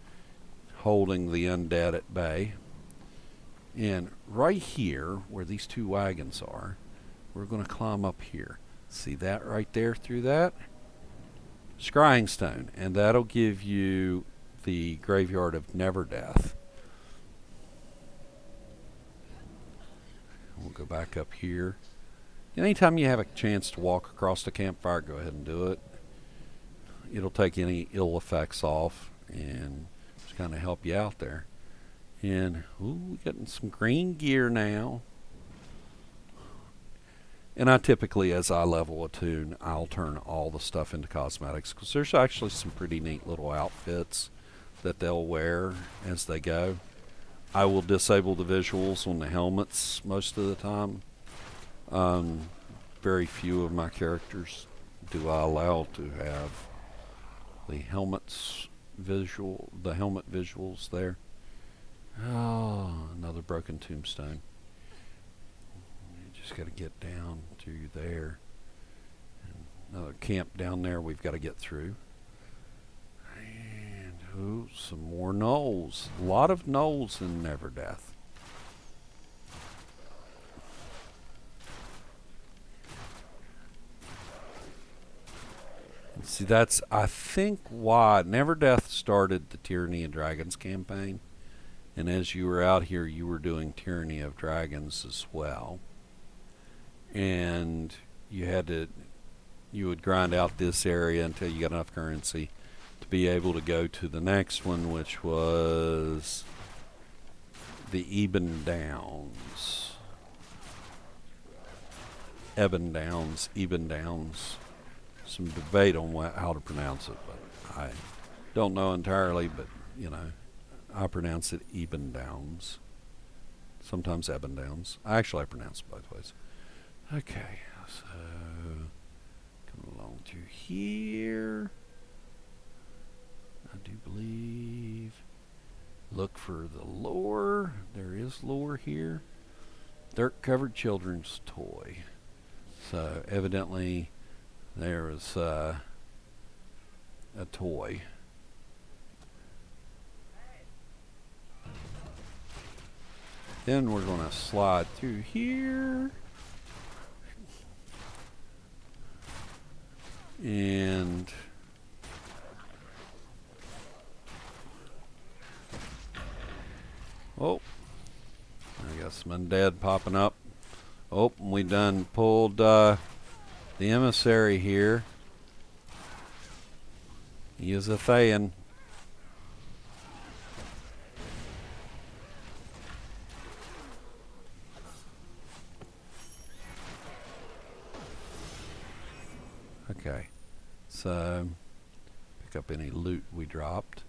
holding the undead at bay. And right here, where these 2 wagons are, we're going to climb up here. See that right there through that? Scrying stone. And that'll give you the Graveyard of Neverdeath. We'll go back up here. Anytime you have a chance to walk across the campfire, go ahead and do it. It'll take any ill effects off and just kind of help you out there. And, ooh, we're getting some green gear now. And I typically, as I level a toon, I'll turn all the stuff into cosmetics, because there's actually some pretty neat little outfits that they'll wear as they go. I will disable the visuals on the helmets most of the time. Very few of my characters do I allow to have the helmet visuals there. Oh, another broken tombstone. You just got to get down to there. And another camp down there we've got to get through. And ooh, some more gnolls. A lot of gnolls in Neverdeath. See, that's, I think, why Neverdeath started the Tyranny of Dragons campaign. And as you were out here, you were doing Tyranny of Dragons as well. And you would grind out this area until you got enough currency to be able to go to the next one, which was the Eben Downs. Some debate on how to pronounce it, but I don't know entirely, but, you know, I pronounce it Eben Downs. Sometimes Eben Downs. I pronounce it both ways. Okay, so come along through here. I do believe. Look for the lore. There is lore here. Dirt-covered children's toy. So evidently there is a toy. Then we're going to slide through here. And oh, I got some undead popping up. Oh, and we done pulled the emissary here. He is a Thayan. Okay, so pick up any loot we dropped.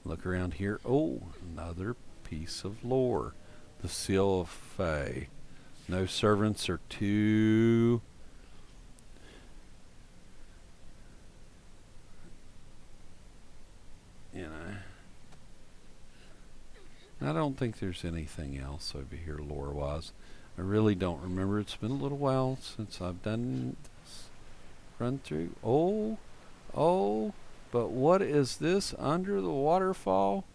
Look around here. Oh, another piece of lore. The Seal of Fae. No servants are too I don't think there's anything else over here lore-wise. I really don't remember. It's been a little while since I've done this run through. Oh, but what is this under the waterfall?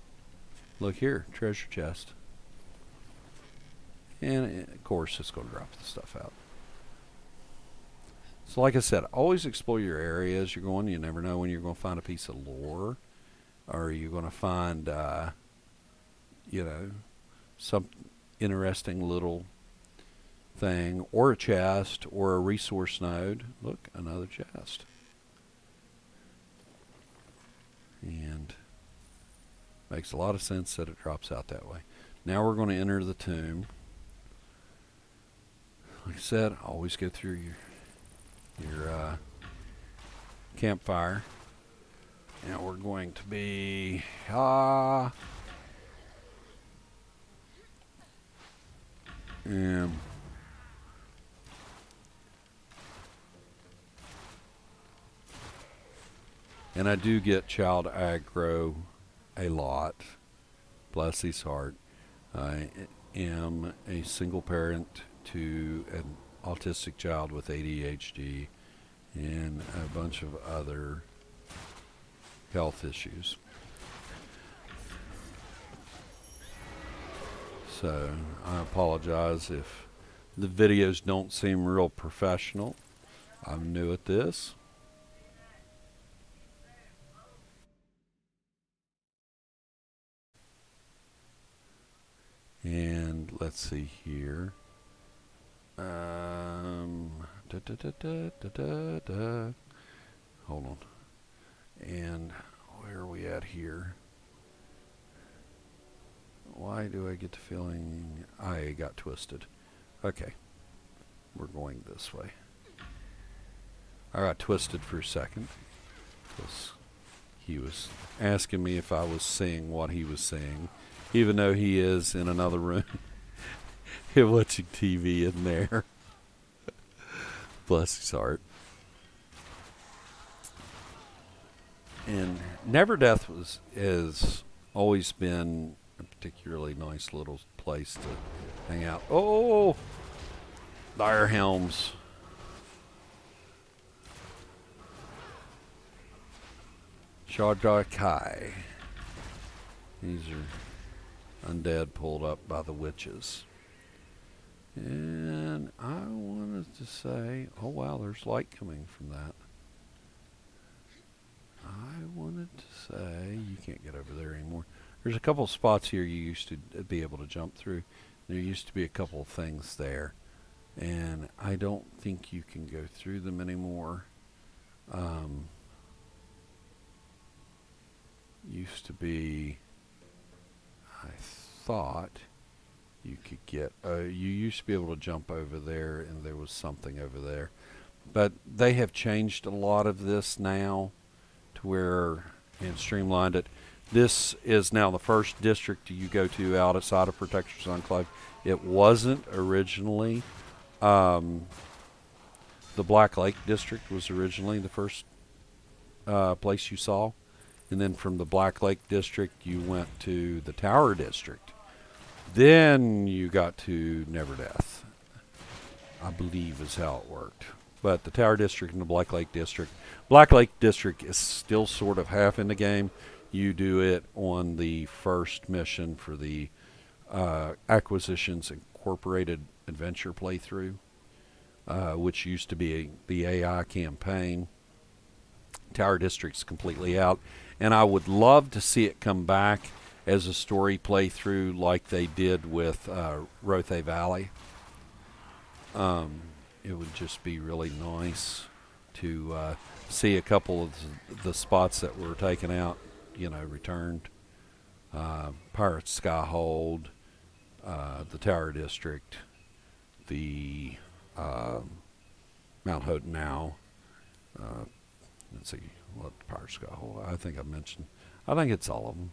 Look here, treasure chest. And of course, it's going to drop the stuff out. So like I said, always explore your area as you're going. You never know when you're going to find a piece of lore. Or you're going to find, some interesting little thing. Or a chest. Or a resource node. Look, another chest. And makes a lot of sense that it drops out that way. Now we're going to enter the tomb. Like I said, always go through your campfire. Now we're going to be and I do get child aggro a lot. Bless his heart. I am a single parent to an autistic child with ADHD and a bunch of other health issues. So I apologize if the videos don't seem real professional. I'm new at this. And let's see here. Hold on. And where are we at here? Why do I get the feeling I got twisted? Okay. We're going this way. I got twisted for a second. Because he was asking me if I was seeing what he was seeing. Even though he is in another room. Watching TV in there. Bless his heart. And Neverdeath has always been a particularly nice little place to hang out. Oh! Dire Helms. Shardar Kai. These are undead pulled up by the witches. And I wanted to say, oh wow, there's light coming from that. I wanted to say, you can't get over there anymore. There's a couple of spots here you used to be able to jump through. There used to be a couple of things there. And I don't think you can go through them anymore. Used to be, I thought you could get, you used to be able to jump over there and there was something over there. But they have changed a lot of this now to where, and streamlined it. This is now the first district you go to outside of Protector's Enclave. It wasn't originally. The Black Lake district was originally the first place you saw. And then from the Black Lake district, you went to the Tower district. Then you got to Neverdeath, I believe is how it worked. But the Tower district and the Black Lake district is still sort of half in the game. You do it on the first mission for the Acquisitions Incorporated Adventure playthrough, which used to be the AI campaign. Tower district's completely out. And I would love to see it come back as a story playthrough like they did with Rothe Valley. It would just be really nice to see a couple of the spots that were taken out, returned. Pirates Skyhold, the Tower District, the Mount Hoden now. Let's see what Pirates Skyhold. I think it's all of them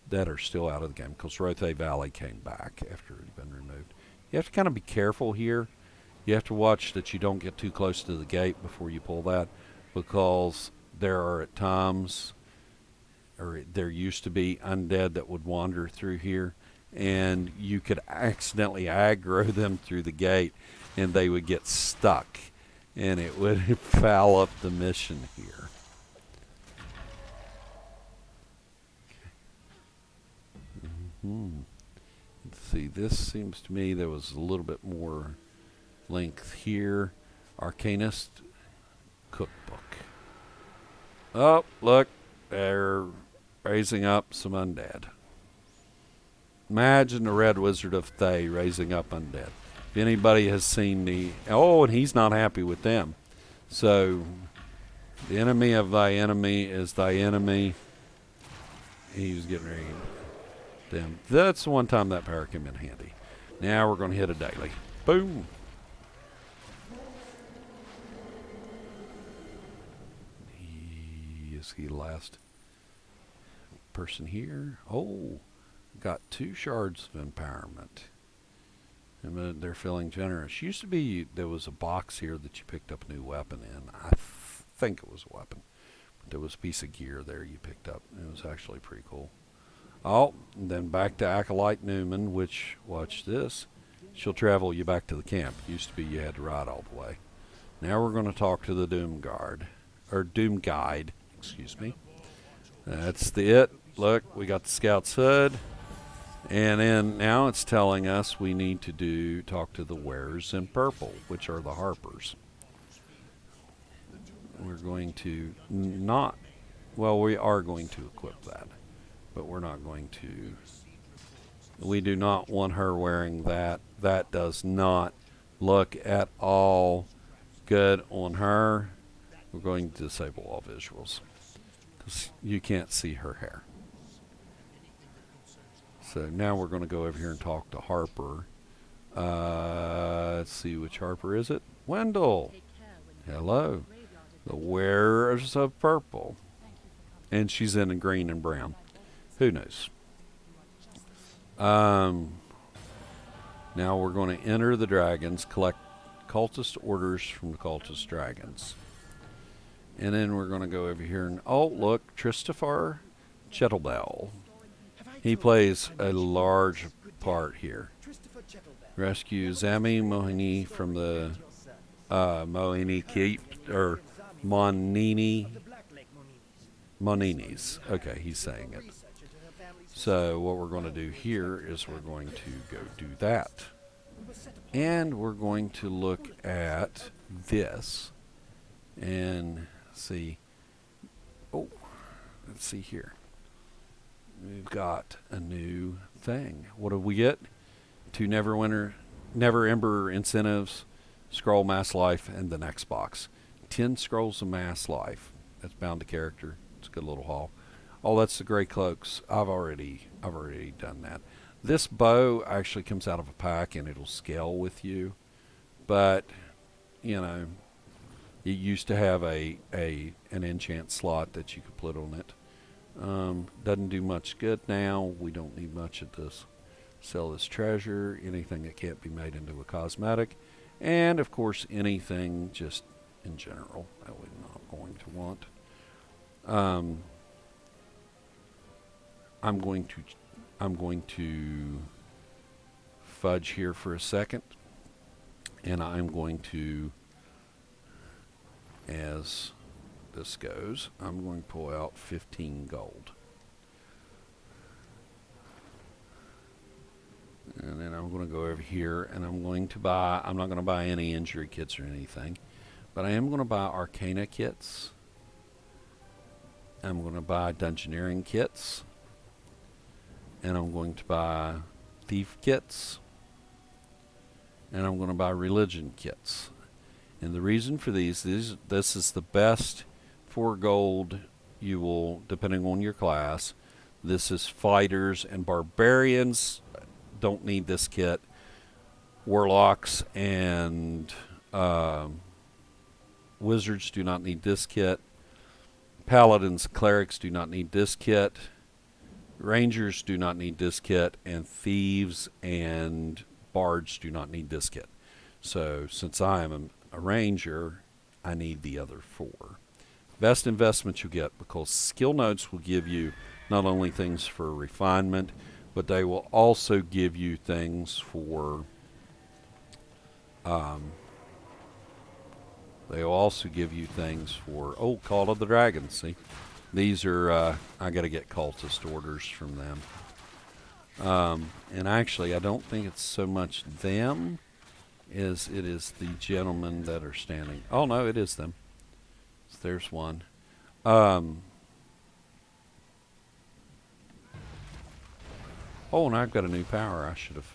that are still out of the game because Rothe Valley came back after it had been removed. You have to kind of be careful here. You have to watch that you don't get too close to the gate before you pull that, because there are at times or there used to be undead that would wander through here, and you could accidentally aggro them through the gate, and they would get stuck, and it would foul up the mission here. Let's see, this seems to me there was a little bit more length here. Arcanist cookbook. Oh, look, they're raising up some undead. Imagine the Red Wizard of Thay raising up undead. If anybody has seen the... Oh, and he's not happy with them. So, the enemy of thy enemy is thy enemy. He's getting ready to them. That's the one time that power came in handy. Now we're going to hit a daily. Boom. Is he the last person here? Oh, got 2 shards of empowerment. And they're feeling generous. Used to be there was a box here that you picked up a new weapon in. I think it was a weapon. But there was a piece of gear there you picked up. It was actually pretty cool. Oh, and then back to Acolyte Newman, which, watch this, she'll travel you back to the camp. Used to be you had to ride all the way. Now we're going to talk to the Doom Guard, or Doom Guide, excuse me. That's it. Look, we got the Scout's hood. And then now it's telling us we need to talk to the Wearers in Purple, which are the Harpers. We're going to not, well, we are going to equip that, but we're not going to, we do not want her wearing that. That does not look at all good on her. We're going to disable all visuals because you can't see her hair. So now we're going to go over here and talk to Harper. Let's see, which Harper is it? Wendell. Hello. The Wearers of Purple. And she's in green and brown. Who knows? Now we're going to enter the dragons, collect cultist orders from the cultist dragons. And then we're going to go over here and, oh, look, Tristafar Chettlebell. He plays a large part here. Rescue Zami Mohini from the Mohini Keep, or Moninis. Okay, he's saying it. So what we're going to do here is we're going to go do that. And we're going to look at this and see. Oh, let's see here. We've got a new thing. What do we get? 2 Neverwinter, Never Ember incentives, Scroll Mass Life, and the next box. 10 Scrolls of Mass Life. That's bound to character. It's a good little haul. Oh, that's the Grey Cloaks. I've already done that. This bow actually comes out of a pack and it'll scale with you. But, you know, it used to have an enchant slot that you could put on it. Doesn't do much good now. We don't need much of this. Sell this treasure, anything that can't be made into a cosmetic, and of course anything just in general that we're not going to want. I'm going to fudge here for a second, and I'm going to, as this goes, I'm going to pull out 15 gold. And then I'm going to go over here and I'm going to buy, I'm not going to buy any injury kits or anything, but I am going to buy Arcana kits. I'm going to buy Dungeoneering kits. And I'm going to buy Thief kits. And I'm going to buy Religion kits. And the reason for this is the best 4 gold you will, depending on your class. This is fighters and barbarians. Don't need this kit. Warlocks and wizards do not need this kit. Paladins, clerics do not need this kit. Rangers do not need this kit. And thieves and bards do not need this kit. So since I am a ranger, I need the other 4. Best investment you get, because skill notes will give you not only things for refinement, but they will also give you things for Call of the Dragon. See, these are I got to get cultist orders from them. And actually, I don't think it's so much them as it is the gentlemen that are standing. Oh no, it is them. So there's one. Oh, and I've got a new power I should have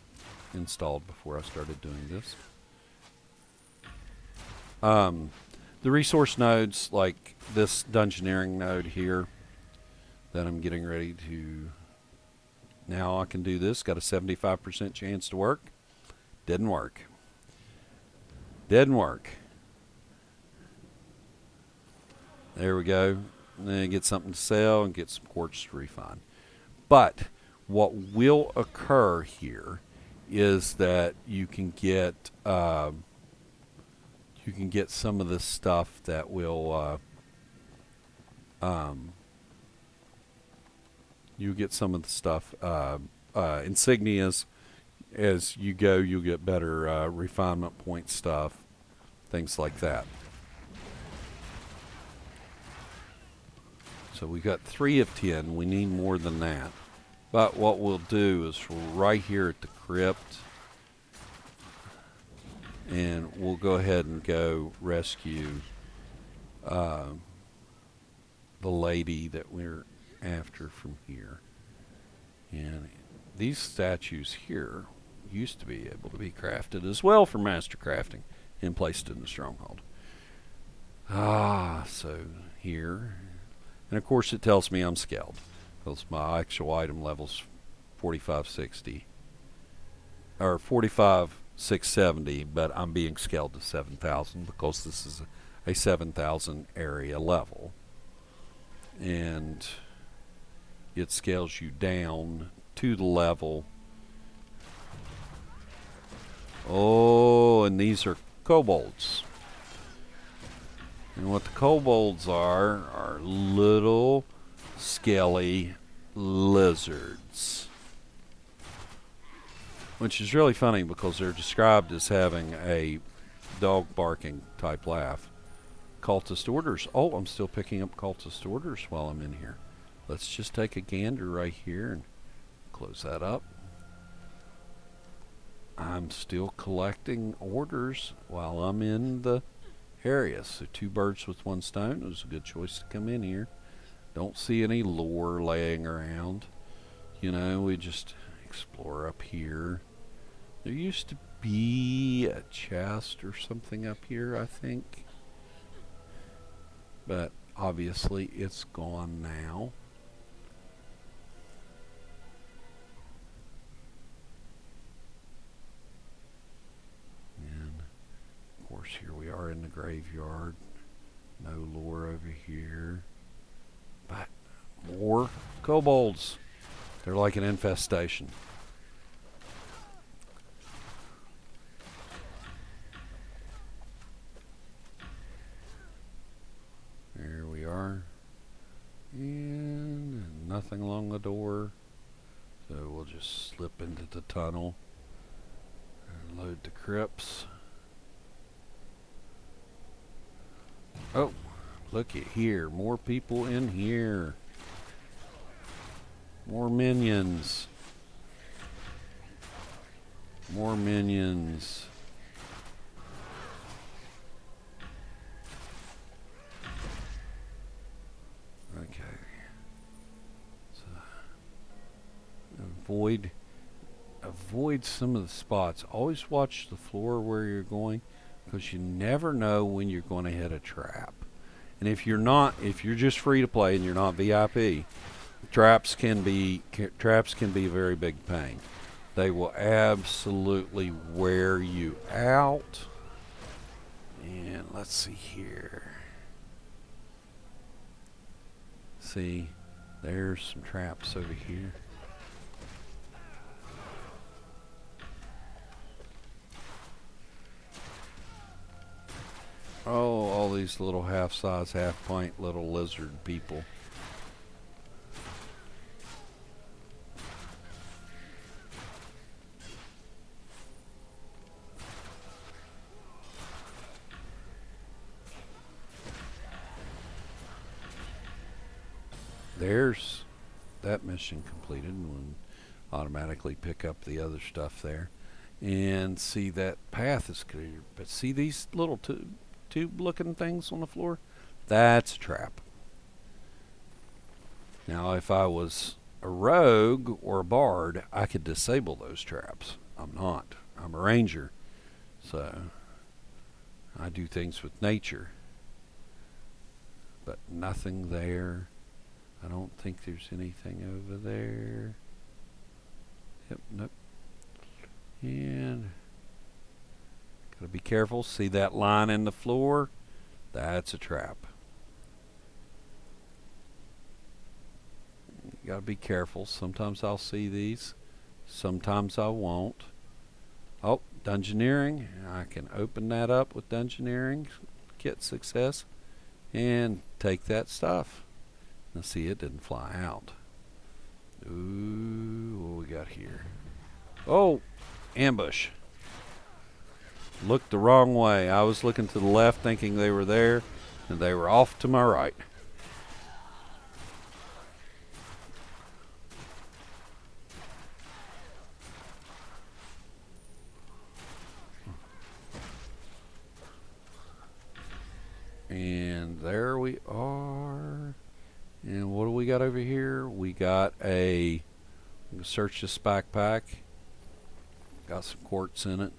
installed before I started doing this. The resource nodes, like this dungeoneering node here, that I'm getting ready to... Now I can do this. Got a 75% chance to work. Didn't work. Didn't work. There we go. Then get something to sell and get some quartz to refine. But what will occur here is that you can get some of this stuff that will you get some of the stuff insignias as you go. You'll get better refinement point stuff, things like that. So we got 3 of 10. We need more than that. But what we'll do is right here at the crypt, and we'll go ahead and go rescue the lady that we're after from here. And these statues here used to be able to be crafted as well for master crafting and placed in the stronghold. So here, and of course it tells me I'm scaled because my actual item level's 4560 or 45670, but I'm being scaled to 7000 because this is a 7000 area level, and it scales you down to the level. Oh, and these are kobolds. And what the kobolds are little scaly lizards. Which is really funny because they're described as having a dog barking type laugh. Cultist orders. Oh, I'm still picking up cultist orders while I'm in here. Let's just take a gander right here and close that up. I'm still collecting orders while I'm in the area. So 2 birds with 1 stone. It was a good choice to come in here. Don't see any lore laying around. You know, we just explore up here. There used to be a chest or something up here, I think. But obviously it's gone now. And of course here we are in the graveyard. No lore over here. But more kobolds. They're like an infestation. There we are. And nothing along the door. So we'll just slip into the tunnel and load the crypts. Oh, look at here. More people in here. More minions. More minions. Okay. So avoid some of the spots. Always watch the floor where you're going, because you never know when you're going to hit a trap. And if you're just free to play and you're not VIP, traps can be a very big pain. They will absolutely wear you out. And let's see here. See, there's some traps over here. Oh, all these these little half-size, half-pint little lizard people. There's that mission completed. We'll automatically pick up the other stuff there. And see, that path is clear. But see these little tube-looking things on the floor? That's a trap. Now, if I was a rogue or a bard, I could disable those traps. I'm not. I'm a ranger. So, I do things with nature. But nothing there. I don't think there's anything over there. Yep, nope. And gotta be careful. See that line in the floor? That's a trap. You gotta be careful. Sometimes I'll see these. Sometimes I won't. Oh, dungeoneering. I can open that up with dungeoneering. Get success. And take that stuff. Now see, it didn't fly out. Ooh, what we got here? Oh, ambush. Looked the wrong way. I was looking to the left thinking they were there, and they were off to my right. And there we are. And what do we got over here? We got a... I'm going to search this backpack. Got some quartz in it.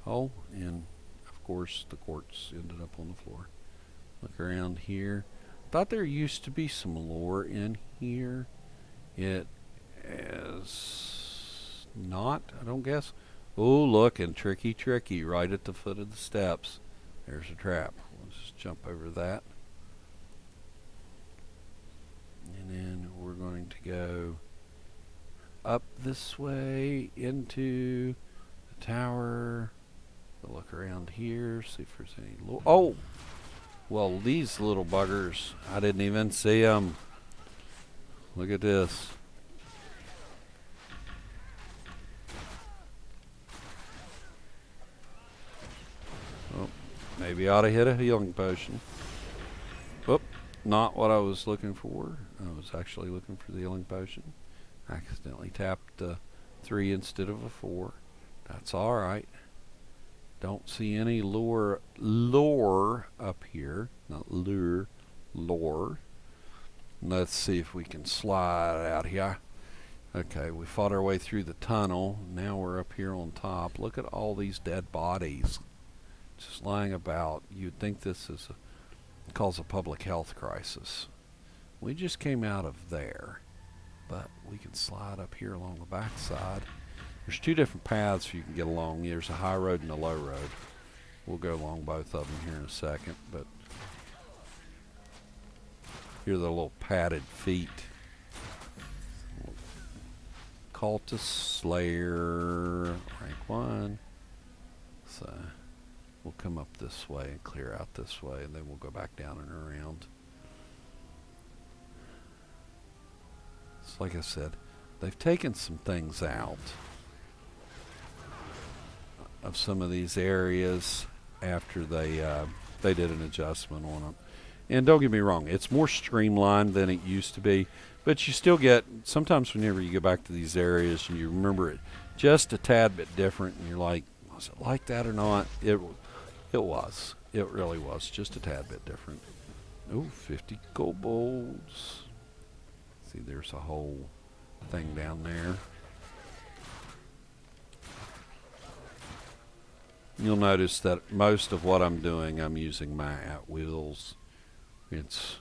Oh, and of course the quartz ended up on the floor. Look around here. Thought there used to be some lore in here. It is not, I don't guess. Oh, look, and tricky, right at the foot of the steps. There's a trap. Let's just jump over that. And then we're going to go up this way into the tower. We'll look around here, see if there's any... Oh! Well, these little buggers, I didn't even see them. Look at this. Oh, maybe I ought to hit a healing potion. Oop. Not what I was looking for. I was actually looking for the healing potion. I accidentally tapped 3 instead of a 4. That's alright. Don't see any lore up here. Not lure, lore. Let's see if we can slide out here. Okay, we fought our way through the tunnel. Now we're up here on top. Look at all these dead bodies just lying about. You'd think this is cause a public health crisis. We just came out of there, but we can slide up here along the back side. There's 2 different paths you can get along. There's a high road and a low road. We'll go along both of them here in a second, but here are the little padded feet. Cultist Slayer, rank 1. So we'll come up this way and clear out this way, and then we'll go back down and around. So like I said, they've taken some things out of some of these areas after they did an adjustment on them. And don't get me wrong, it's more streamlined than it used to be, but you still get, sometimes whenever you go back to these areas and you remember it just a tad bit different, and you're like, was it like that or not? It was. It really was. Just a tad bit different. Oh, 50 kobolds. See, there's a whole thing down there. You'll notice that most of what I'm doing, I'm using my at-wills. It's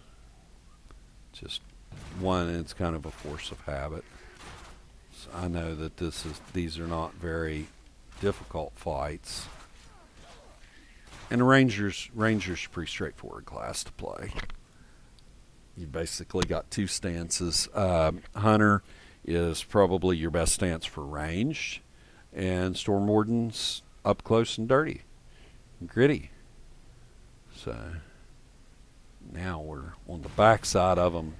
just one, it's kind of a force of habit. So I know that these are not very difficult fights. And the Ranger's pretty straightforward class to play. You basically got 2 stances. Hunter is probably your best stance for ranged, and Storm Warden's up close and dirty, and gritty. So now we're on the back side of them.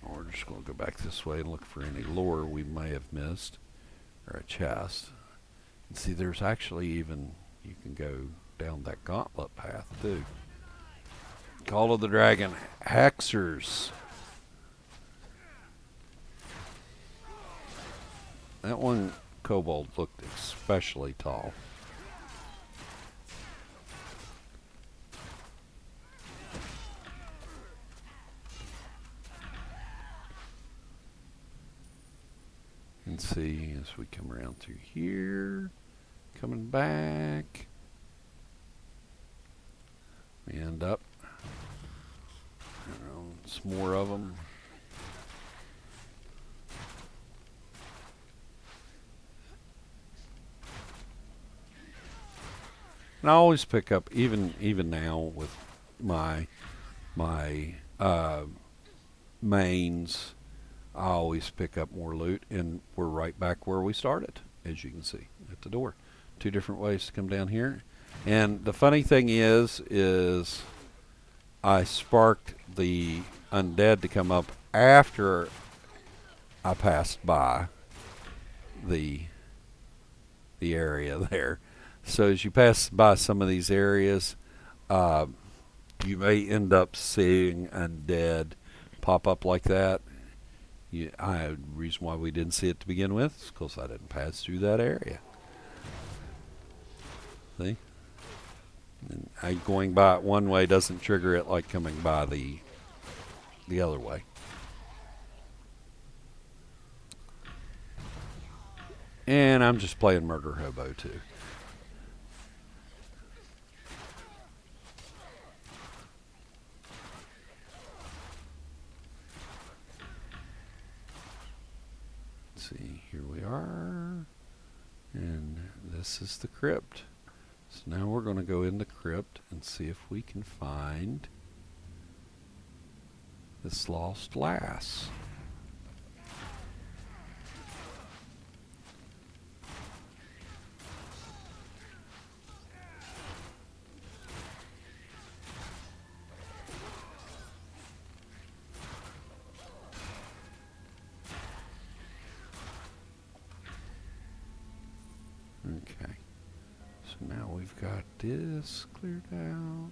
We're just going to go back this way and look for any lore we may have missed, or a chest. And see, there's actually even, you can go down that gauntlet path too. Call of the Dragon Hexers. That one kobold looked especially tall. And see, as we come around through here, coming back, we end up around some more of them. And I always pick up, even now with my mains, I always pick up more loot, and we're right back where we started, as you can see at the door. 2 different ways to come down here. And the funny thing is I sparked the undead to come up after I passed by the area there. So as you pass by some of these areas, you may end up seeing undead pop up like that. The reason why we didn't see it to begin with is because I didn't pass through that area. See? And going by it one way doesn't trigger it like coming by the other way. And I'm just playing Murder Hobo too. See, here we are, and this is the crypt. So now we're going to go in the crypt and see if we can find this lost lass. Okay, so now we've got this cleared out.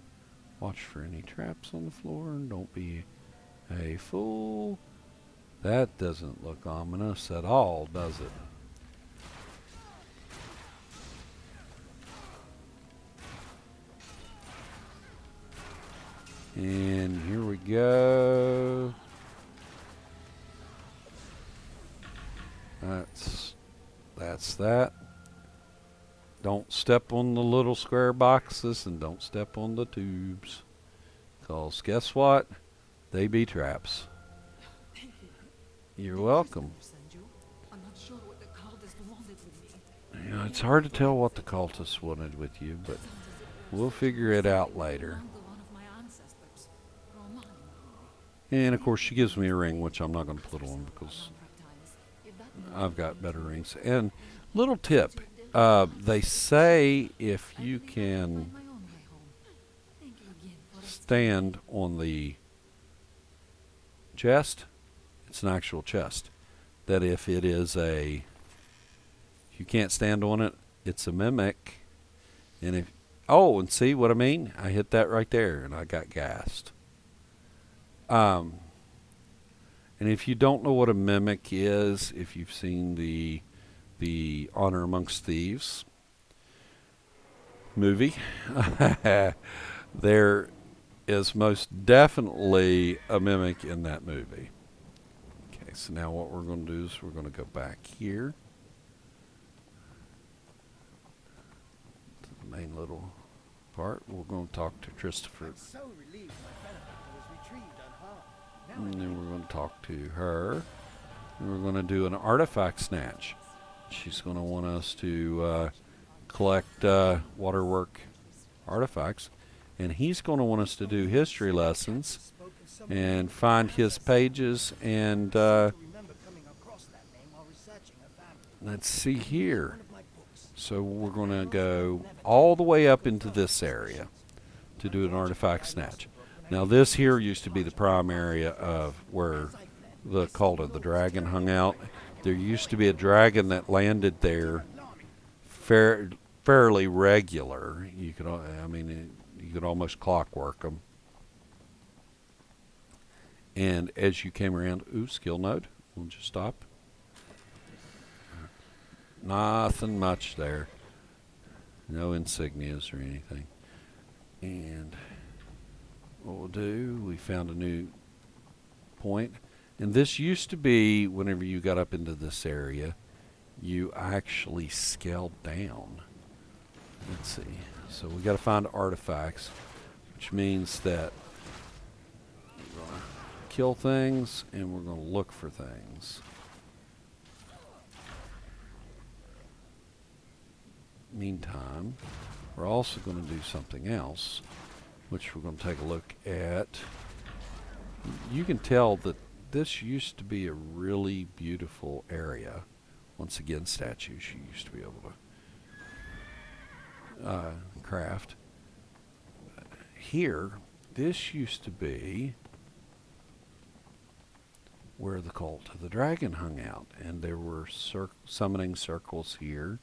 Watch for any traps on the floor and don't be a fool. That doesn't look ominous at all, does it? And here we go. That's that. Don't step on the little square boxes and don't step on the tubes. Because guess what? They be traps.
Thank you.
You're welcome.
I'm not sure what the cultists wanted with me.
You know, it's hard to tell what the cultists wanted with you, but we'll figure it out later. And of course she gives me a ring, which I'm not going to put on because I've got better rings. And little tip, they say if you can stand on the chest, it's an actual chest. That if it is if you can't stand on it, it's a mimic. And and see what I mean? I hit that right there and I got gassed. And if you don't know what a mimic is, if you've seen the Honor Amongst Thieves movie, there is most definitely a mimic in that movie. Okay, so now what we're going to do is we're going to go back here to the main little part. We're going to talk to Christopher.
I'm so relieved my benefactor was retrieved unharmed. Now
And then we're going to talk to her. And we're going to do an artifact snatch. She's going to want us to collect waterwork artifacts. And he's going to want us to do history lessons and find his pages and
I remember coming across that
let's see here.
One of my books.
So we're going to go all the way up into this area to do an artifact snatch. Now this here used to be the prime area of where the Cult of the Dragon hung out. There used to be a dragon that landed there fairly regular. You could, you could almost clockwork them. And as you came around, skill node. We'll just stop. Nothing much there. No insignias or anything. And what we'll do, we found a new point. And this used to be, whenever you got up into this area, you actually scaled down. Let's see. So we got to find artifacts, which means that we're going to kill things and we're going to look for things. Meantime, we're also going to do something else, which we're going to take a look at. You can tell that this used to be a really beautiful area. Once again, statues you used to be able to craft. Here, this used to be where the Cult of the Dragon hung out, and there were summoning circles here,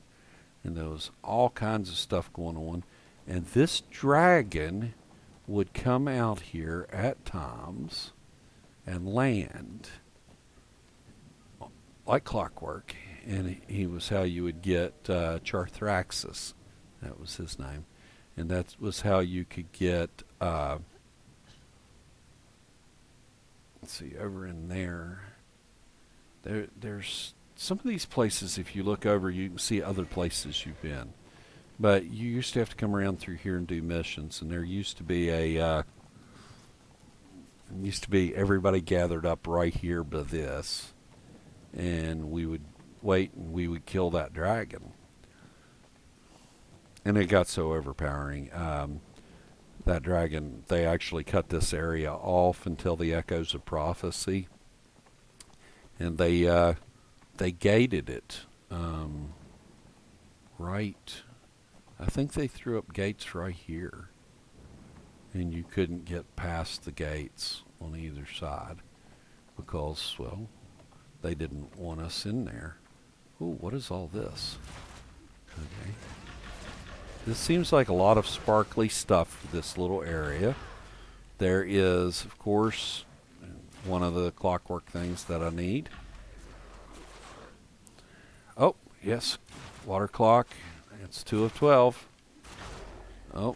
and there was all kinds of stuff going on. And this dragon would come out here at times and land like clockwork, and he was how you would get Charthraxis. That was his name. And that was how you could get, let's see, over in there's some of these places, if you look over, you can see other places you've been. But you used to have to come around through here and do missions, and there used to be everybody gathered up right here by this, and we would wait and we would kill that dragon. And it got so overpowering. That dragon, they actually cut this area off until the Echoes of Prophecy, and they gated it right. I think they threw up gates right here, and you couldn't get past the gates on either side because, well, they didn't want us in there. Ooh, what is all this? Okay. This seems like a lot of sparkly stuff for this little area. There is, of course, one of the clockwork things that I need. Oh, yes, water clock. It's 2 of 12. Oh,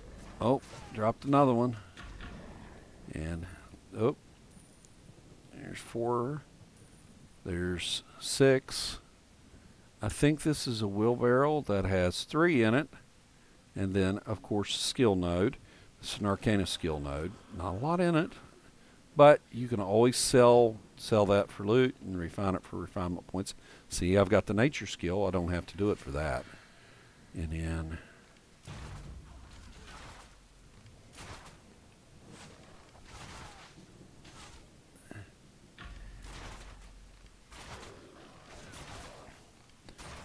dropped another one. And, there's 4. There's 6. I think this is a wheelbarrow that has 3 in it. And then, of course, skill node. It's an Arcana skill node. Not a lot in it, but you can always sell that for loot and refine it for refinement points. See, I've got the nature skill. I don't have to do it for that. And then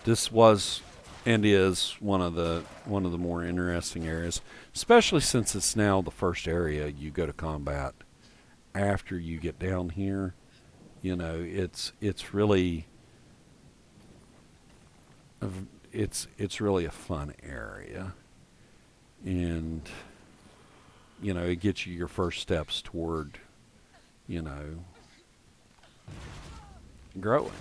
this was and is one of the more interesting areas, especially since it's now the first area you go to combat after you get down here. You know, it's really a fun area, and you know, it gets you your first steps toward, you know, growing.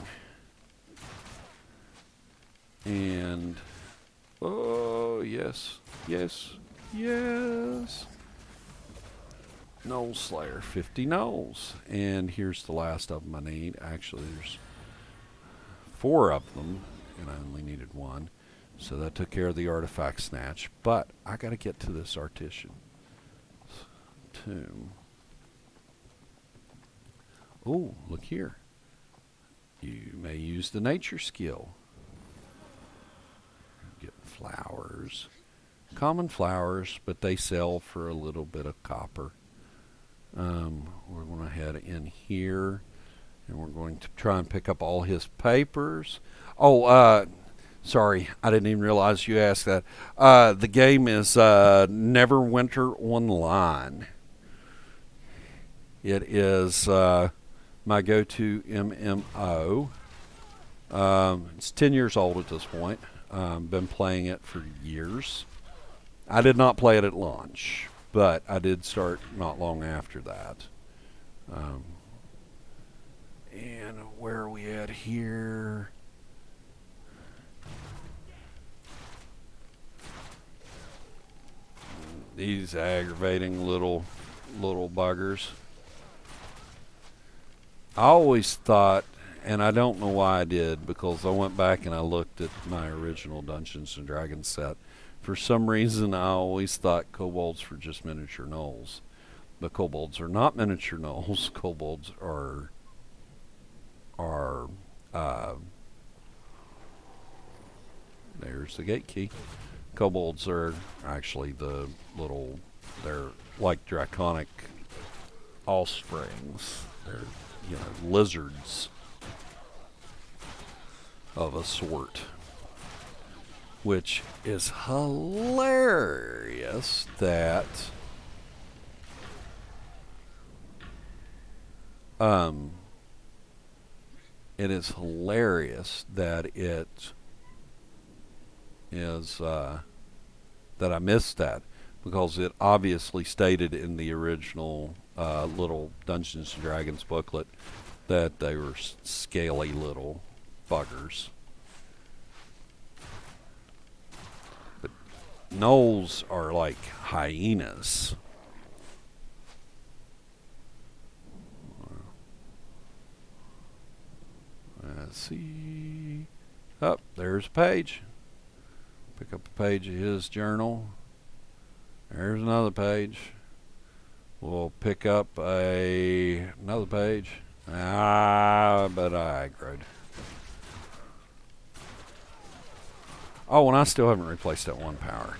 And oh yes, Gnoll Slayer, 50 gnolls, and here's the last of them I need. Actually, there's 4 of them, and I only needed 1, so that took care of the artifact snatch. But I got to get to this Artisan tomb. Oh, look here. You may use the nature skill. Get flowers, common flowers, but they sell for a little bit of copper. We're going to head in here, and we're going to try and pick up all his papers. Oh, sorry, I didn't even realize you asked that. The game is Neverwinter Online. It is my go-to MMO. It's 10 years old at this point. Been playing it for years. I did not play it at launch, but I did start not long after that. Um, and where are we at here? These aggravating little buggers. I always thought, and I don't know why I did, because I went back and I looked at my original Dungeons and Dragons set. For some reason, I always thought kobolds were just miniature gnolls. But kobolds are not miniature gnolls. Kobolds are uh, there's the gate key. Kobolds are actually the little, they're like draconic offsprings. They're, lizards of a sort. Which is hilarious that it is hilarious that it is that I missed that, because it obviously stated in the original little Dungeons and Dragons booklet that they were scaly little buggers. But gnolls are like hyenas. Let's see. Oh, there's a page. Pick up a page of his journal. There's another page. We'll pick up another page. But I aggroed. Oh, and I still haven't replaced that one power.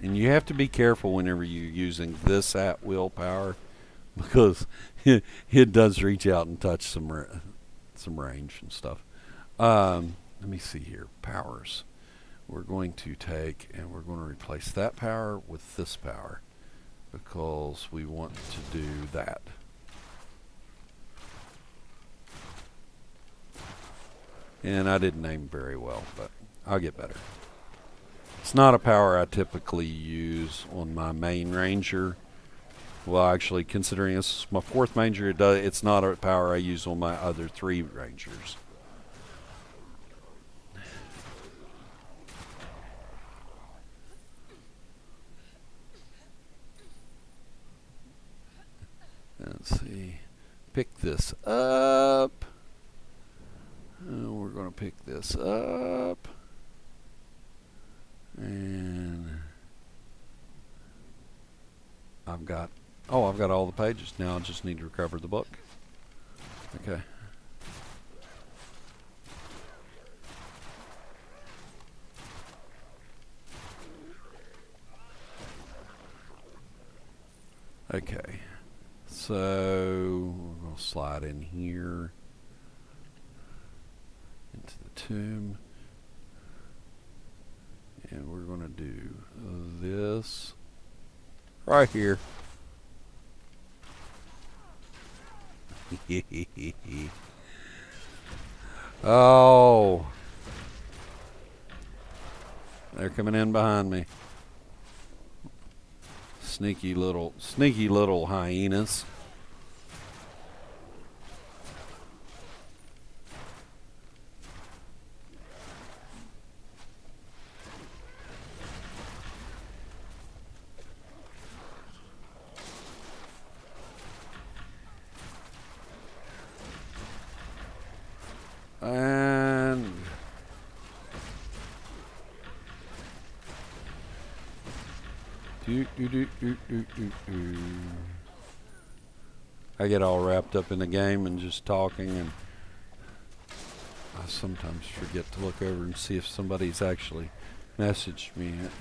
And you have to be careful whenever you're using this at-will power, because it does reach out and touch some range and stuff. Let me see here. Powers. We're going to take and we're going to replace that power with this power, because we want to do that. And I didn't name very well, but I'll get better. It's not a power I typically use on my main ranger. Well, actually, considering this is my fourth ranger, it's not a power I use on my other 3 rangers. Let's see. Pick this up. We're going to pick this up. And I've got all the pages. Now I just need to recover the book. Okay. Okay. So we're going to slide in here into the tomb. And we're going to do this right here. Oh, they're coming in behind me. Sneaky little hyenas. And I get all wrapped up in the game and just talking, and I sometimes forget to look over and see if somebody's actually messaged me yet.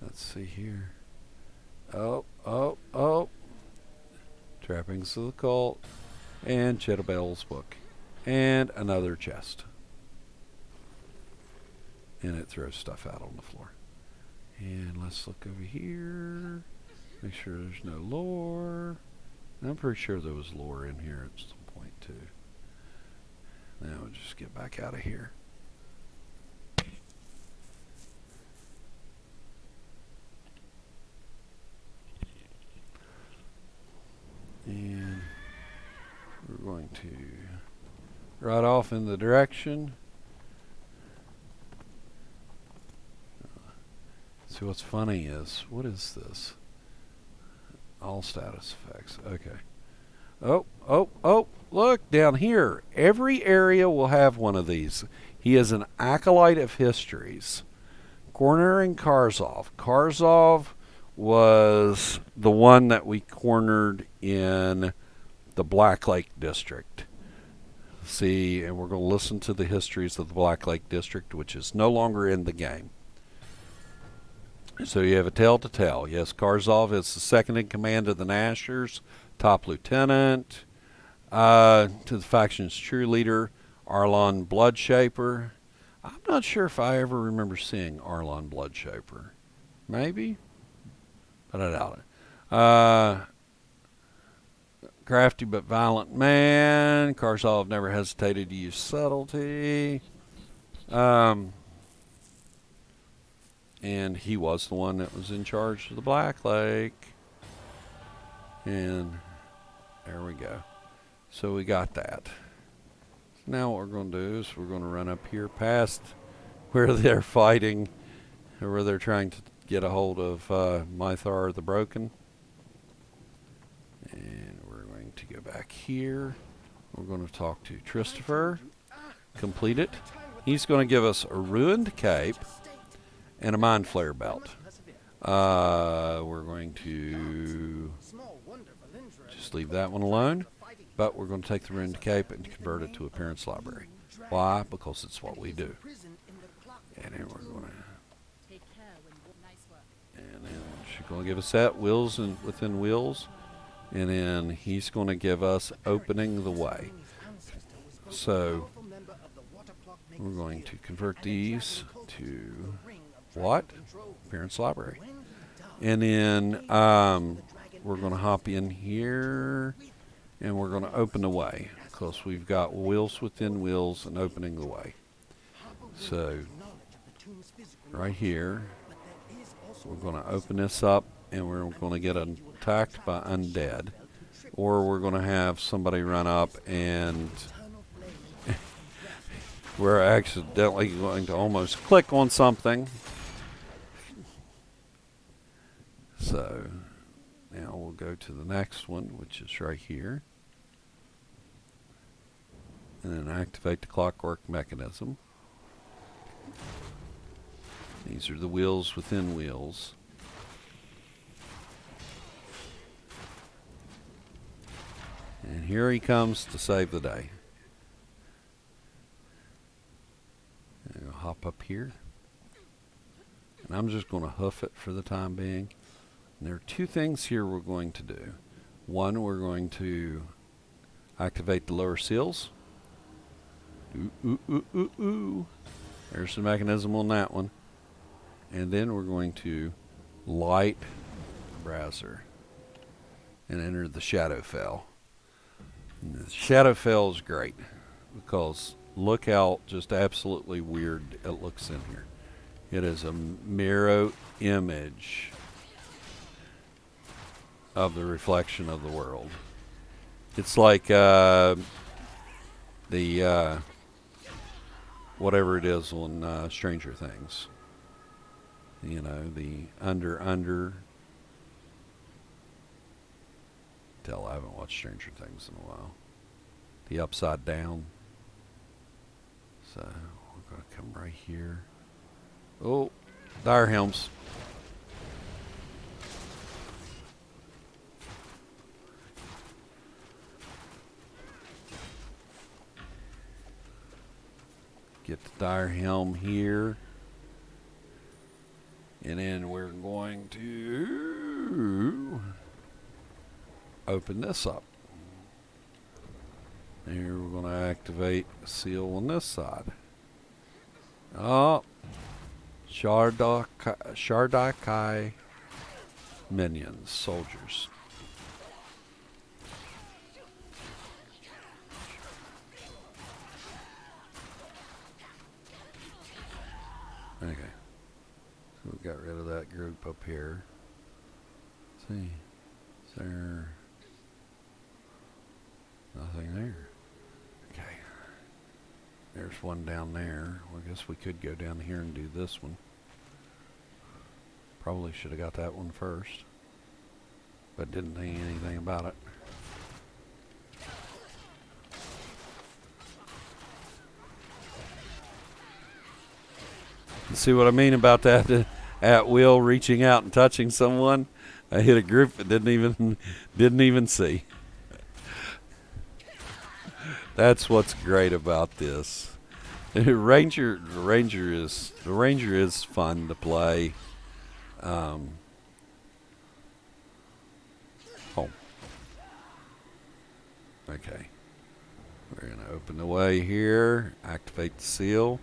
Let's see here. Oh. Trappings of the Cult, and Chittibel's book, and another chest. And it throws stuff out on the floor. And let's look over here. Make sure there's no lore. I'm pretty sure there was lore in here at some point too. Now we'll just get back out of here. And we're going to ride off in the direction. See, what's funny is, what is this? All status effects. Okay. Oh, look down here. Every area will have one of these. He is an acolyte of histories. Cornering Karzov. Karzov was the one that we cornered in the Black Lake District. See, and we're going to listen to the histories of the Black Lake District, which is no longer in the game. So you have a tale to tell. Yes, Karzov is the second in command of the Nashers, top lieutenant. To the faction's true leader, Arlon Bloodshaper. I'm not sure if I ever remember seeing Arlon Bloodshaper. Maybe? But I doubt it. Crafty but violent man. Karzov never hesitated to use subtlety. And he was the one that was in charge of the Black Lake. And there we go. So we got that. Now what we're going to do is we're going to run up here past where they're fighting, or where they're trying to get a hold of Mythar the Broken. And we're going to go back here. We're going to talk to Christopher. Complete it. He's going to give us a ruined cape and a mind flare belt. We're going to just leave that one alone, but we're going to take the ruined cape and convert it to Appearance Library. Why? Because it's what we do. And then we're going to, and then she's going to give us that wheels and within wheels, and then he's going to give us opening the way. So we're going to convert these to what? Appearance Library. And then we're going to hop in here and we're going to open the way, because we've got wheels within wheels and opening the way. So right here, we're going to open this up and we're going to get attacked by undead, or we're going to have somebody run up and we're accidentally going to almost click on something. So now we'll go to the next one, which is right here, and then activate the clockwork mechanism. These are the wheels within wheels. And here he comes to save the day. And I'll hop up here. And I'm just going to hoof it for the time being. And there are two things here we're going to do. One, we're going to activate the lower seals. There's the mechanism on that one. And then we're going to light the browser and enter the Shadowfell. And the Shadowfell is great because look how just absolutely weird it looks in here. It is a mirror image of the reflection of the world. It's like the whatever it is on Stranger Things. You know, the under. Tell I haven't watched Stranger Things in a while. The upside down. So we're going to come right here. Oh, dire helms. Get the dire helm here. And then we're going to open this up. Here we're going to activate a seal on this side. Oh, Shardakai minions, soldiers. Okay, so we got rid of that group up here. Let's see, is there nothing there? Okay, there's one down there. Well, I guess we could go down here and do this one. Probably should have got that one first, but didn't think anything about it. See what I mean about that at will reaching out and touching someone? I hit a group that didn't even see. That's what's great about this. The ranger is fun to play. Oh. Okay. We're gonna open the way here, activate the seal.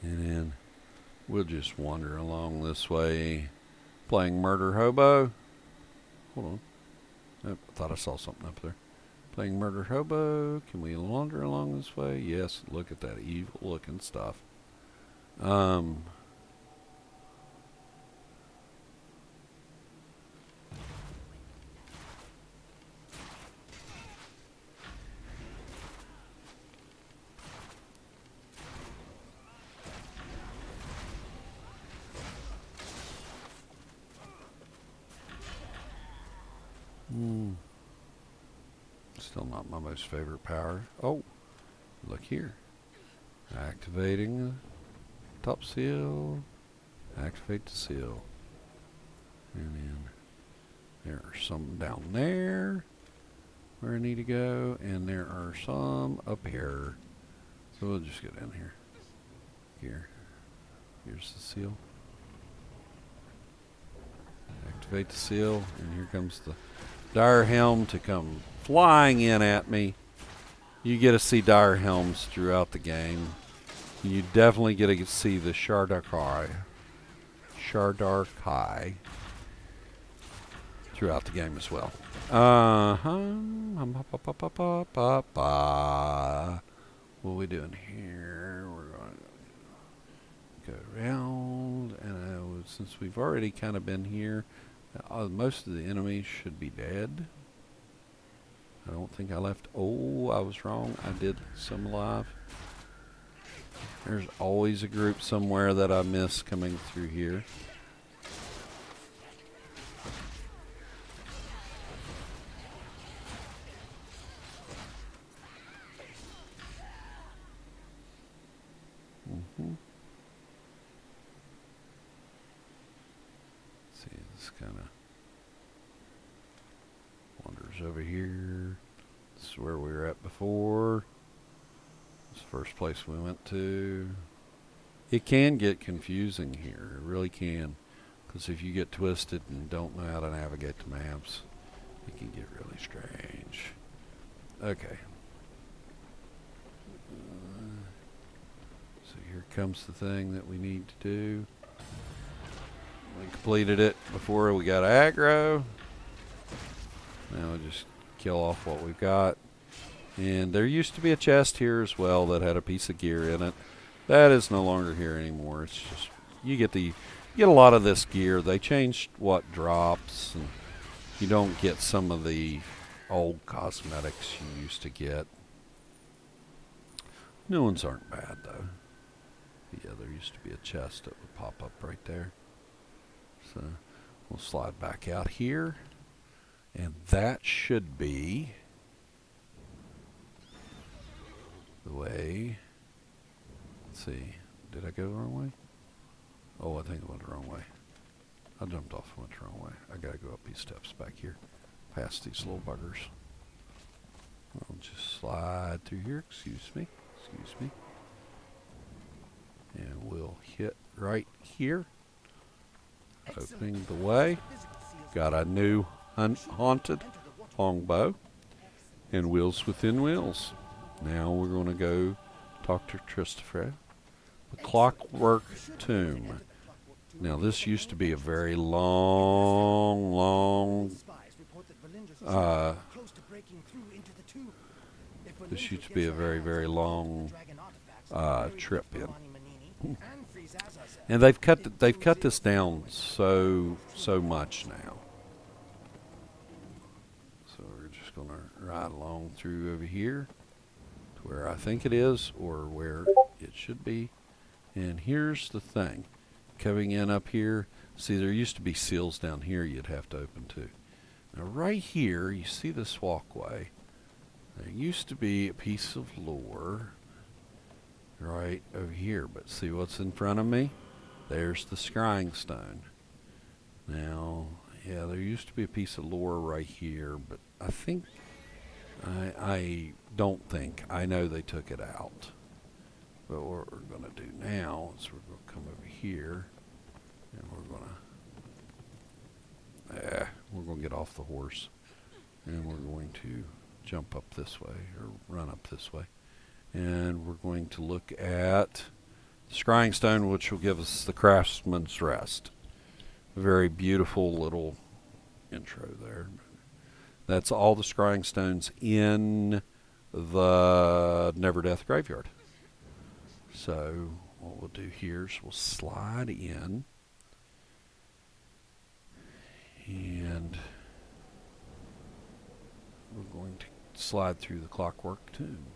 And then we'll just wander along this way, playing Murder Hobo. Hold on. Oh, I thought I saw something up there. Playing Murder Hobo. Can we wander along this way? Yes. Look at that evil looking stuff. Still not my most favorite power. Oh, look here. Activating the top seal. Activate the seal. And then there are some down there where I need to go. And there are some up here. So we'll just go down here. Here's the seal. Activate the seal. And here comes the dire helm to come flying in at me. You get to see dire helms throughout the game. You definitely get to see the Shardakai throughout the game as well. What are we doing here? We're going to go around, and since we've already kind of been here, most of the enemies should be dead. I don't think I left. Oh, I was wrong. I did some alive. There's always a group somewhere that I miss coming through here. See, this kind of wanders over here. This is where we were at before. This is the first place we went to. It can get confusing here. It really can. Because if you get twisted and don't know how to navigate the maps, it can get really strange. Okay. So here comes the thing that we need to do. We completed it before we got aggro. Now we'll just kill off what we've got. And there used to be a chest here as well that had a piece of gear in it. That is no longer here anymore. It's just you get a lot of this gear. They changed what drops, and you don't get some of the old cosmetics you used to get. New ones aren't bad though. But yeah, there used to be a chest that would pop up right there. So we'll slide back out here, and that should be the way. Let's see, did I go the wrong way? Oh, I think I went the wrong way. I jumped off and went the wrong way. I gotta go up these steps back here, past these little buggers. I'll just slide through here, excuse me. And we'll hit right here. Opening the way. Got a new haunted longbow and wheels within wheels. Now we're going to go talk to Christopher. The Clockwork Tomb. Now this used to be a very long, this used to be a very long trip in. And they've cut this down so much now. So we're just going to ride along through over here to where I think it is, or where it should be. And here's the thing. Coming in up here, see, there used to be seals down here you'd have to open too. Now right here, you see this walkway. There used to be a piece of lore right over here, but see what's in front of me? There's the scrying stone. Now, yeah, there used to be a piece of lore right here, but I think, I don't think, I know they took it out. But what we're going to do now is we're going to come over here, and we're going to get off the horse, and we're going to jump up this way, or run up this way. And we're going to look at the scrying stone, which will give us the craftsman's rest. A very beautiful little intro there. That's all the scrying stones in the Neverdeath Graveyard. So what we'll do here is we'll slide in, and we're going to slide through the Clockwork Tomb.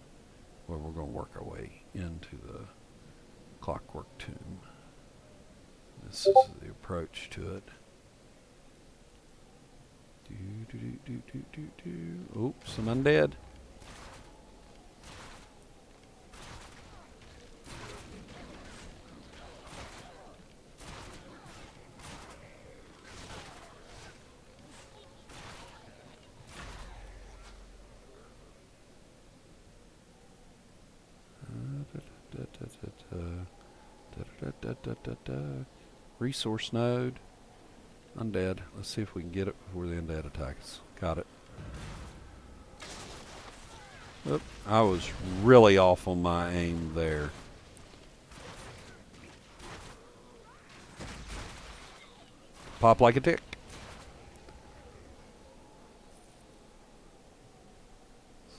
Well, we're going to work our way into the Clockwork Tomb. This is the approach to it. Oh, some undead. Resource node. Undead. Let's see if we can get it before the undead attack us. Got it. Oop, I was really off on my aim there. Pop like a tick.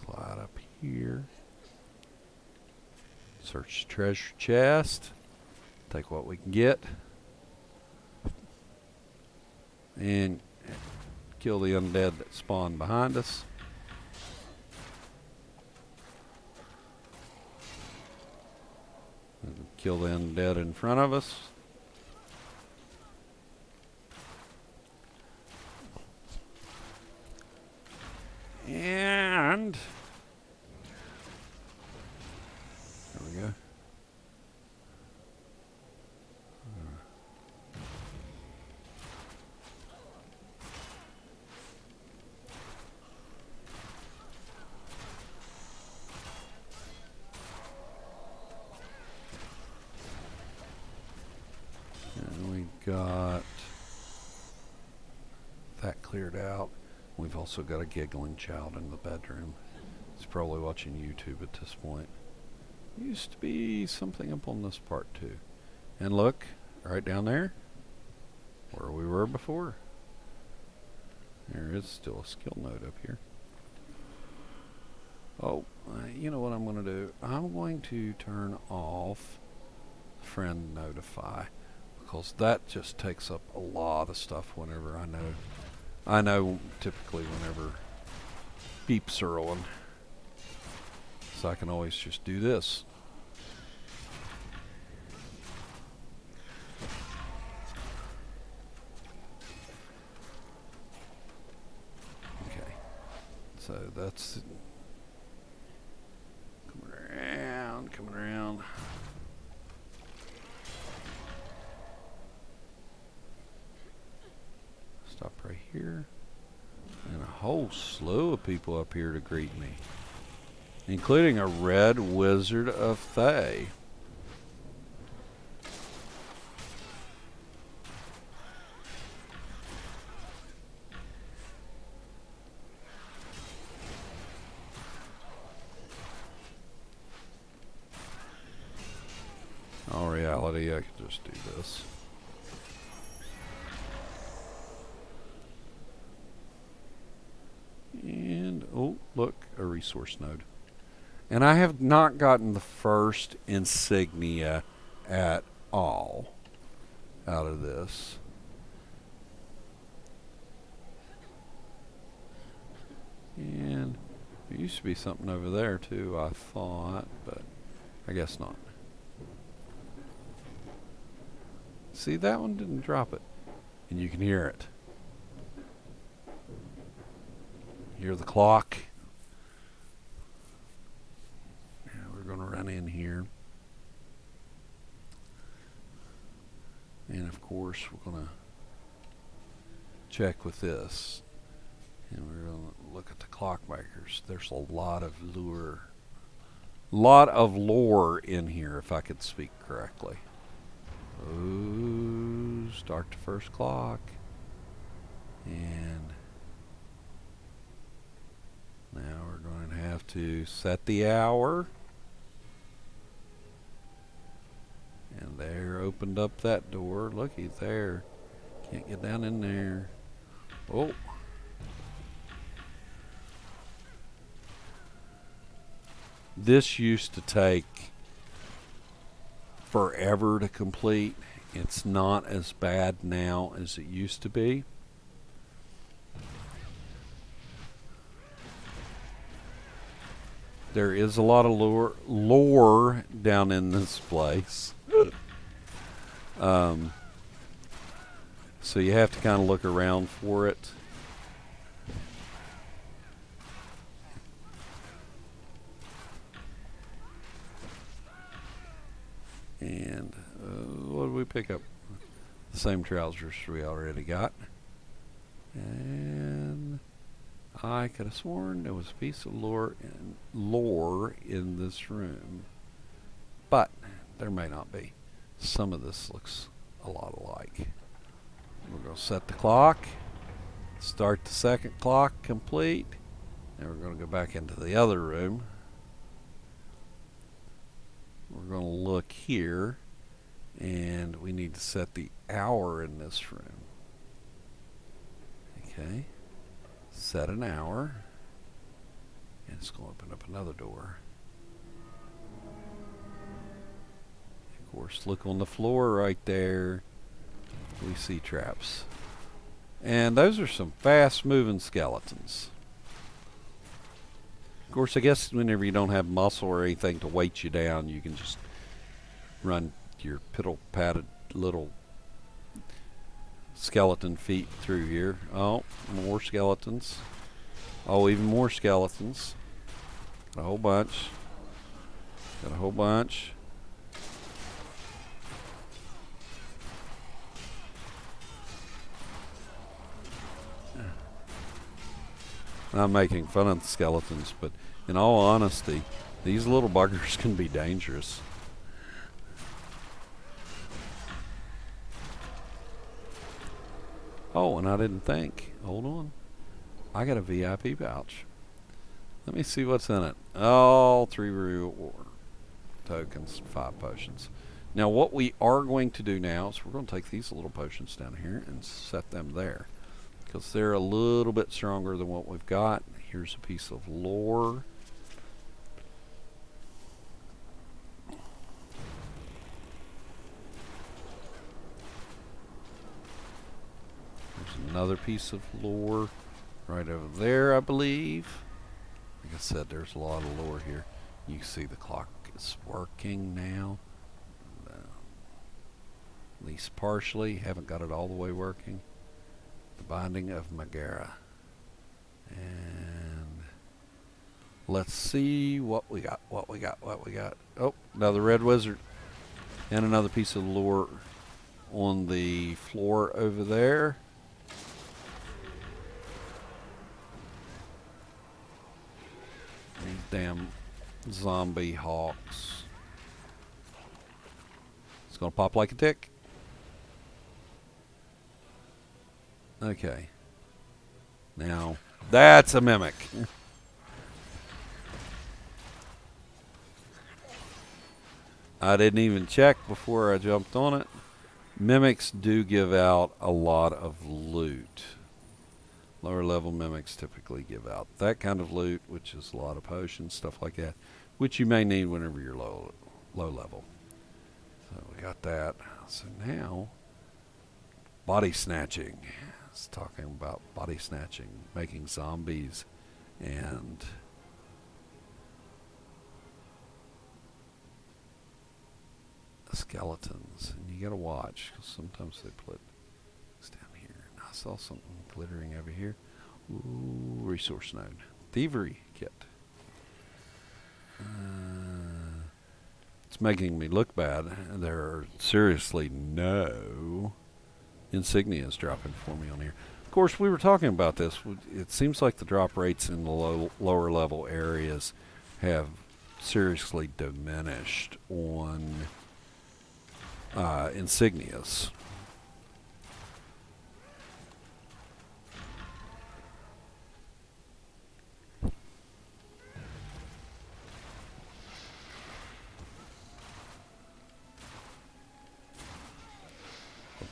Slide up here. Search the treasure chest. Take what we can get. And kill the undead that spawned behind us. And kill the undead in front of us. And there we go. And we got that cleared out. We've also got a giggling child in the bedroom. He's probably watching YouTube at this point. Used to be something up on this part too. And look, right down there, where we were before. There is still a skill node up here. Oh, you know what I'm going to do? I'm going to turn off friend notify, because that just takes up a lot of stuff whenever I know typically whenever beeps are on. So I can always just do this. Okay. So that's coming around. Stop right here. And a whole slew of people up here to greet me, including a red wizard of Thay. all reality, I could just do this. And, oh, look, a resource node. And I have not gotten the first insignia at all out of this. And there used to be something over there too, I thought, but I guess not. See, that one didn't drop it. And you can hear it. Hear the clock. Yeah, we're going to run in here. And of course, we're going to check with this. And we're going to look at the clockmakers. There's a lot of lore in here, if I could speak correctly. Ooh, start the first clock. And now we're going to have to set the hour. And there, opened up that door. Looky there. Can't get down in there. Oh. This used to take forever to complete. It's not as bad now as it used to be. There is a lot of lore down in this place. So you have to kind of look around for it. And what did we pick up? The same trousers we already got. And I could have sworn there was a piece of lore in this room. But there may not be. Some of this looks a lot alike. We're going to set the clock. Start the second clock complete. And we're going to go back into the other room. We're going to look here, and we need to set the hour in this room. Okay, set an hour, and it's going to open up another door. Of course, look on the floor right there. We see traps. And those are some fast-moving skeletons. Of course, I guess whenever you don't have muscle or anything to weight you down, you can just run your piddle-padded little skeleton feet through here. Oh, more skeletons. Oh, even more skeletons. Got a whole bunch. Got a whole bunch. I'm making fun of the skeletons, but in all honesty, these little buggers can be dangerous. Oh, and I didn't think. Hold on. I got a VIP pouch. Let me see what's in it. Oh, 3 reward tokens, 5 potions. Now, what we are going to do now is we're going to take these little potions down here and set them there, because they're a little bit stronger than what we've got. Here's a piece of lore. There's another piece of lore right over there, I believe. Like I said, there's a lot of lore here. You can see the clock is working now. At least partially. Haven't got it all the way working. The Binding of Megara. And let's see what we got. Oh, another red wizard. And another piece of lore on the floor over there. These damn zombie hawks. It's gonna pop like a tick. Okay. Now, that's a mimic. I didn't even check before I jumped on it. Mimics do give out a lot of loot. Lower level mimics typically give out that kind of loot, which is a lot of potions, stuff like that, which you may need whenever you're low level. So we got that. So now, body snatching. It's talking about body snatching, making zombies, and skeletons. And you gotta watch, because sometimes they put things down here. And I saw something glittering over here. Ooh, resource node. Thievery kit. It's making me look bad. There are seriously no insignias dropping for me on here. Of course, we were talking about this. It seems like the drop rates in the lower level areas have seriously diminished on insignias.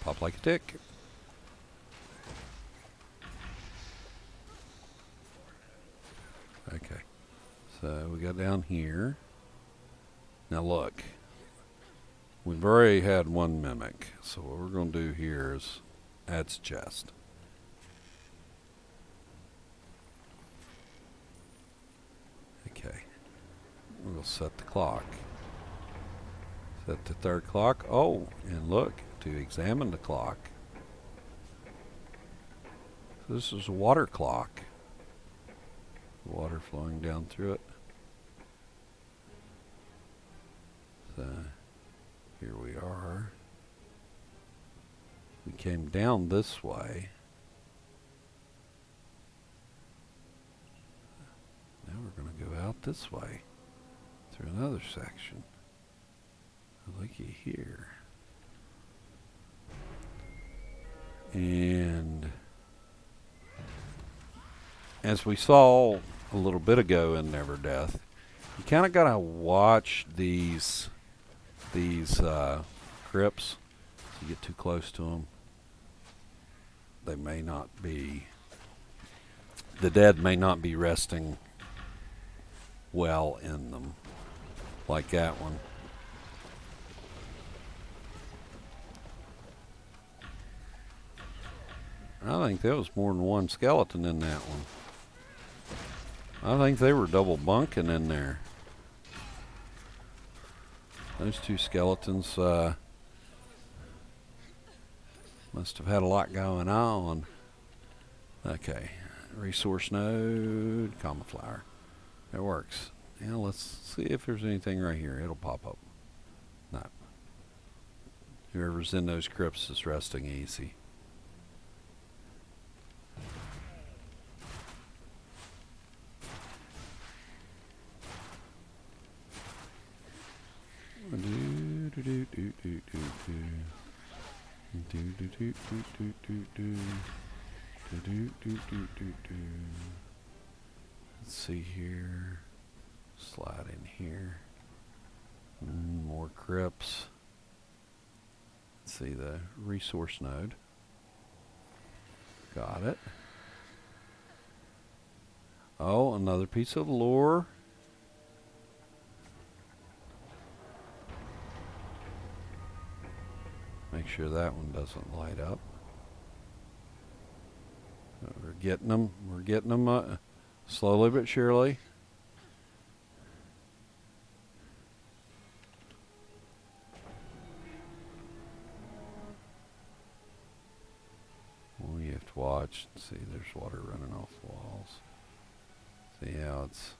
Pop like a tick. Okay. So we got down here. Now look. We've already had one mimic. So what we're going to do here is add chest. Okay. We'll set the clock. Set the third clock. Oh, and look. To examine the clock. So this is a water clock. Water flowing down through it. So here we are. We came down this way. Now we're going to go out this way through another section. Looky here. And as we saw a little bit ago in Neverdeath, you kind of got to watch these crypts. If you get too close to them, they may not be, the dead may not be resting well in them, like that one. I think there was more than one skeleton in that one. I think they were double bunking in there. Those two skeletons must have had a lot going on. Okay, resource node, comma flower. It works. Now let's see if there's anything right here. It'll pop up. No. Whoever's in those crypts is resting easy. Let's see here. Slide in here. More crypts. Let's see the resource node. Got it. Oh, another piece of lore. Make sure that one doesn't light up. We're getting them. We're getting them slowly but surely. Well, you have to watch and see. There's water running off the walls. See how it's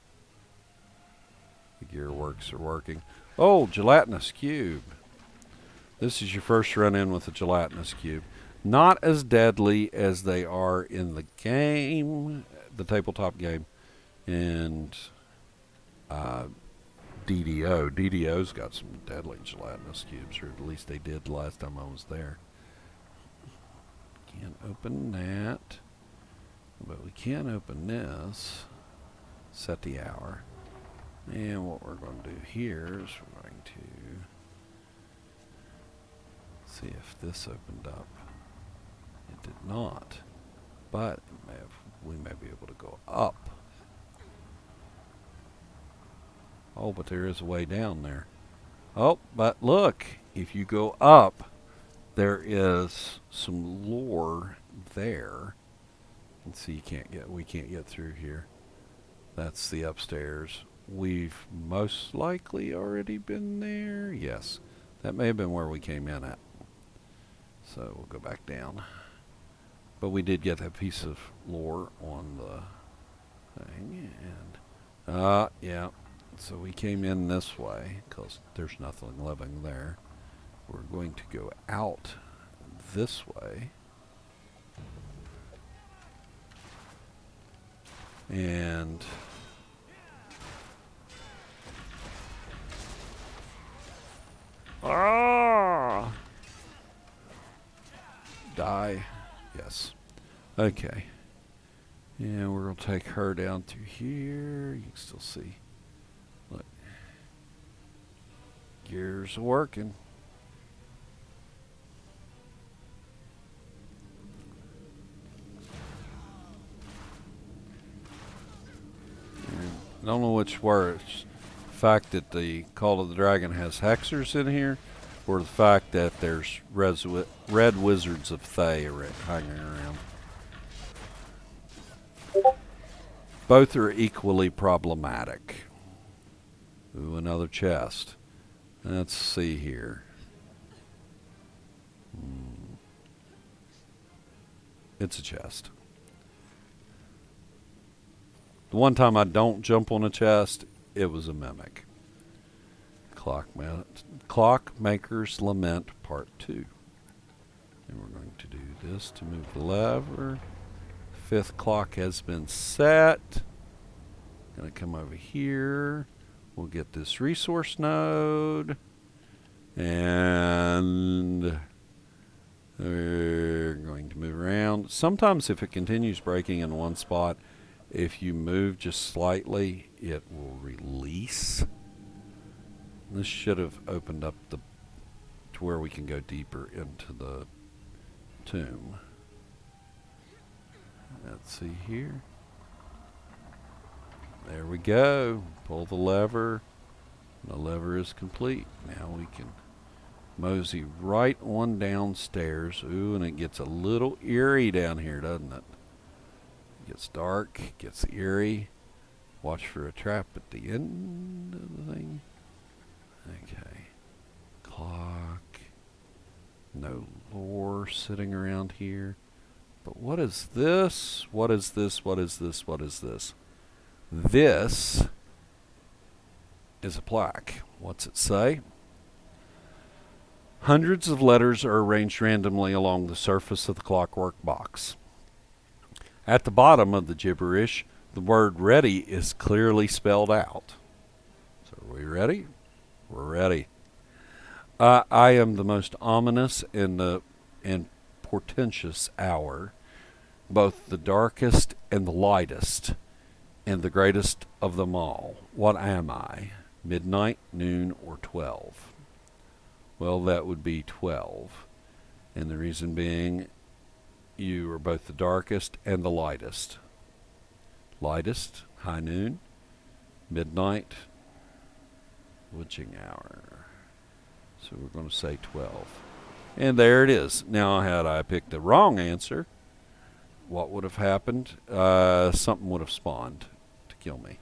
the gear works are working. Oh, gelatinous cube. This is your first run in with a gelatinous cube. Not as deadly as they are in the game, the tabletop game, and DDO. DDO's got some deadly gelatinous cubes, or at least they did last time I was there. Can't open that, but we can open this. Set the hour. And what we're going to do here is we're going to See if this opened up. It did not. But we may be able to go up. Oh, but there is a way down there. Oh, but look, if you go up, there is some lore there. And see, we can't get through here. That's the upstairs. We've most likely already been there. Yes, that may have been where we came in at. So we'll go back down. But we did get that piece of lore on the thing, and yeah. So we came in this way because there's nothing living there. We're going to go out this way. And die. Yes. Okay. And we're going to take her down through here. You can still see. Look. Gears are working. And I don't know which works. The fact that the Call of the Dragon has hexers in here, or the fact that there's red wizards of Thay hanging around. Both are equally problematic. Ooh, another chest. Let's see here. It's a chest. The one time I don't jump on a chest, it was a mimic. Clockmaker's Lament Part 2. And we're going to do this to move the lever. Fifth clock has been set. Gonna come over here. We'll get this resource node. And we're going to move around. Sometimes if it continues breaking in one spot, if you move just slightly, it will release. This should have opened up to where we can go deeper into the tomb. Let's see here. There we go. Pull the lever. The lever is complete. Now we can mosey right on downstairs. Ooh, and it gets a little eerie down here, doesn't it? It gets dark, gets eerie. Watch for a trap at the end of the thing. Okay. Clock. No lore sitting around here. But what is this? What is this? What is this? What is this? This is a plaque. What's it say? Hundreds of letters are arranged randomly along the surface of the clockwork box. At the bottom of the gibberish, the word ready is clearly spelled out. So are we ready? We're ready. I am the most ominous and portentous hour, both the darkest and the lightest, and the greatest of them all. What am I? Midnight, noon, or 12? Well, that would be 12. And the reason being, you are both the darkest and the lightest. Lightest, high noon. Midnight, witching hour. So we're going to say 12. And there it is. Now, had I picked the wrong answer, what would have happened? Something would have spawned to kill me.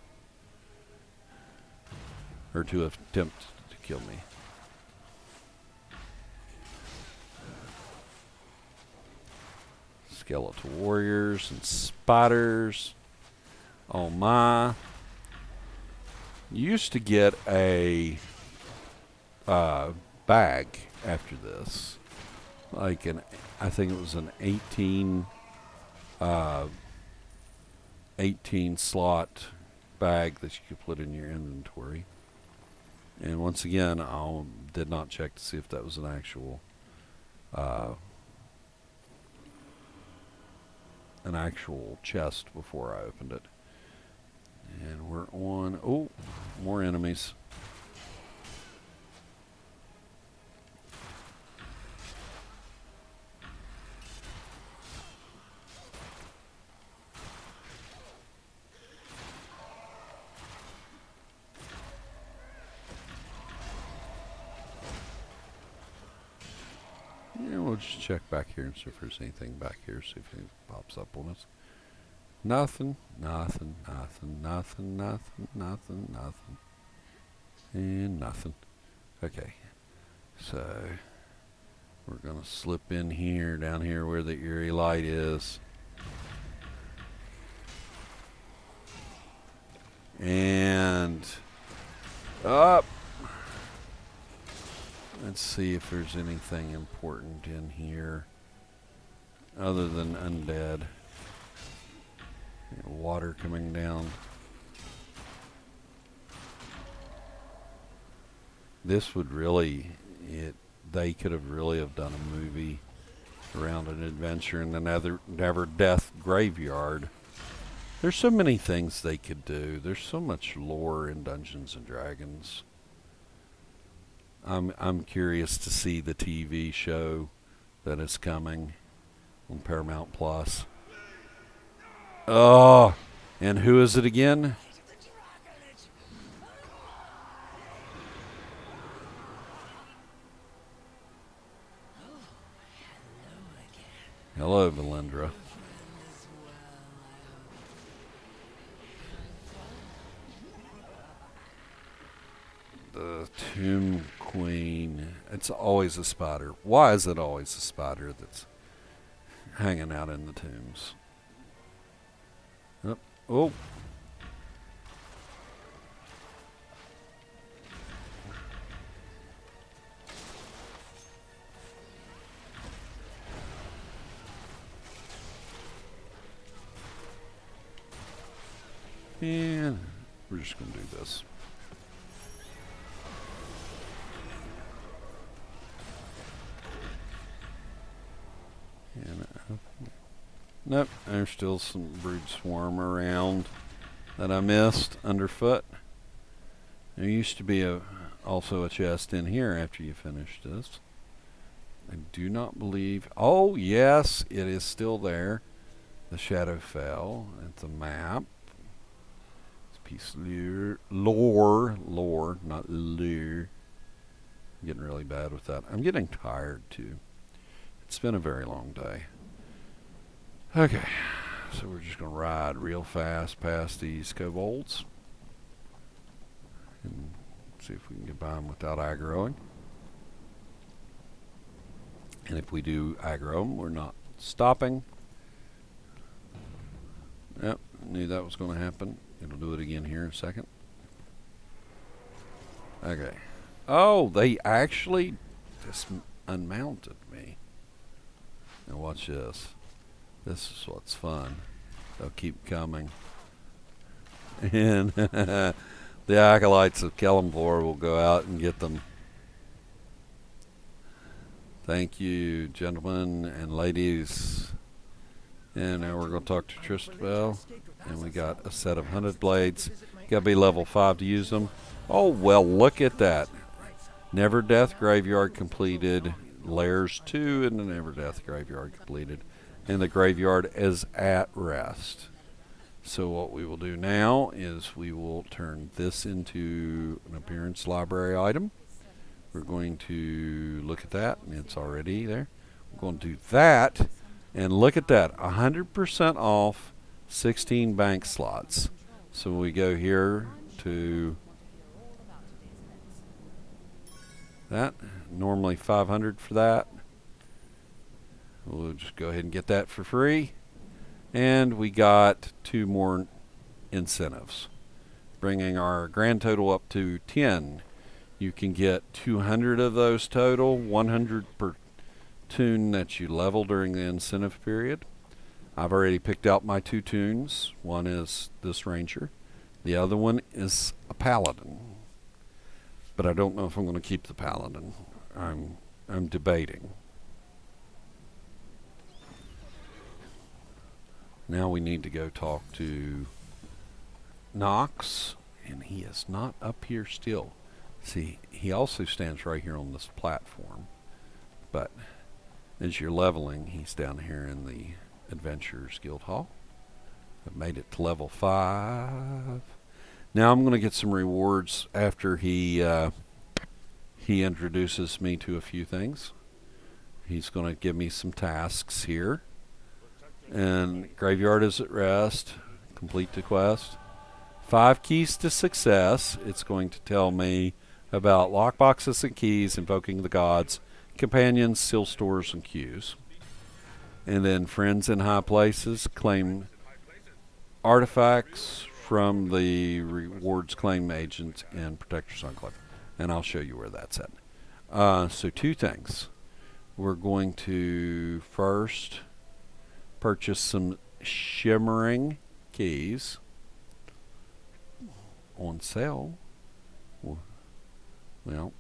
Or to attempt to kill me. Skeletal warriors and spiders. Oh my. You used to get a bag after this. Like I think it was an 18 slot bag that you could put in your inventory. And once again, I did not check to see if that was an actual chest before I opened it. And we're on, oh, more enemies. Let's check back here and see if there's anything back here. See if anything pops up on us. Nothing, nothing, nothing, nothing, nothing, nothing, nothing. And nothing. Okay. So we're going to slip in here, down here where the eerie light is. And up. Let's see if there's anything important in here other than undead. Water coming down. This would really, they could have really have done a movie around an adventure in the Neverdeath Graveyard. There's so many things they could do. There's so much lore in Dungeons and Dragons. I'm curious to see the TV show that is coming on Paramount Plus. Oh, and who is it again? Hello, Valendra. The Tomb Queen. It's always a spider. Why is it always a spider that's hanging out in the tombs? Oh. And we're just going to do this. And nope, there's still some brood swarm around that I missed underfoot. There used to be also a chest in here after you finish this. I do not believe. Oh yes, it is still there. The shadow fell at the map. It's a piece of lore, not lure. I'm getting really bad with that. I'm getting tired too. It's been a very long day. Okay, so we're just going to ride real fast past these kobolds and see if we can get by them without aggroing. And if we do aggro them, we're not stopping. Yep, knew that was going to happen. It'll do it again here in a second. Okay. Oh, they actually just unmounted me. Now watch this. This is what's fun. They'll keep coming. And the acolytes of Kellamvor will go out and get them. Thank you, gentlemen and ladies. And now we're going to talk to Tristabel. And we got a set of hunted blades. You got to be level 5 to use them. Oh, well, look at that. Neverdeath Graveyard completed. Layers 2 in the Neverdeath Graveyard completed. And the graveyard is at rest. So what we will do now is we will turn this into an appearance library item. We're going to look at that, and it's already there. We're going to do that, and look at that, 100% off 16 bank slots. So we go here to that, normally 500 for that. We'll just go ahead and get that for free. And we got 2 more incentives, bringing our grand total up to 10. You can get 200 of those total, 100 per tune that you level during the incentive period. I've already picked out my 2 tunes. One is this ranger. The other one is a paladin. But I don't know if I'm going to keep the paladin. I'm debating. Now we need to go talk to Knox, and he is not up here still. See, he also stands right here on this platform, but as you're leveling, he's down here in the Adventurers Guild Hall. I've made it to level 5. Now I'm going to get some rewards after he introduces me to a few things. he's going to give me some tasks here. And graveyard is at rest. Complete the quest. 5 keys to success. It's going to tell me about lockboxes and keys, invoking the gods, companions, seal stores, and queues. And then friends in high places, claim artifacts from the rewards claim agents and protectors enclave. And I'll show you where that's at. So 2 things. We're going to first purchase some shimmering keys on sale. Well,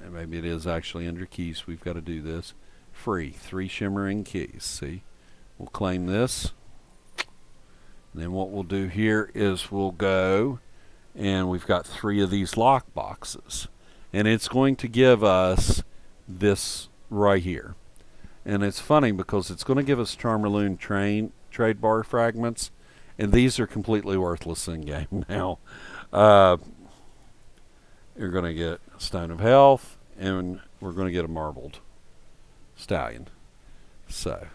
maybe it is actually under keys. We've got to do this. Free. 3 shimmering keys. See? We'll claim this. And then what we'll do here is we'll go, and we've got 3 of these lock boxes. And it's going to give us this right here. And it's funny because it's going to give us Charmerloon trade bar fragments. And these are completely worthless in game now. You're going to get Stone of Health, and we're going to get a marbled stallion. So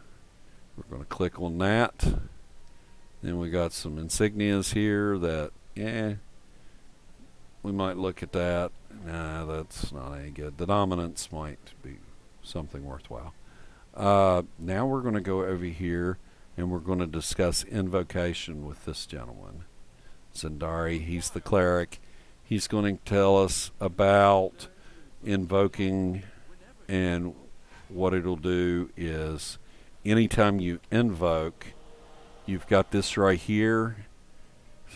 we're going to click on that. Then we got some insignias here that, we might look at that. Nah, that's not any good. The dominance might be something worthwhile. Now we're going to go over here, and we're going to discuss invocation with this gentleman. Zendari, he's the cleric. He's going to tell us about invoking, and what it'll do is anytime you invoke, you've got this right here.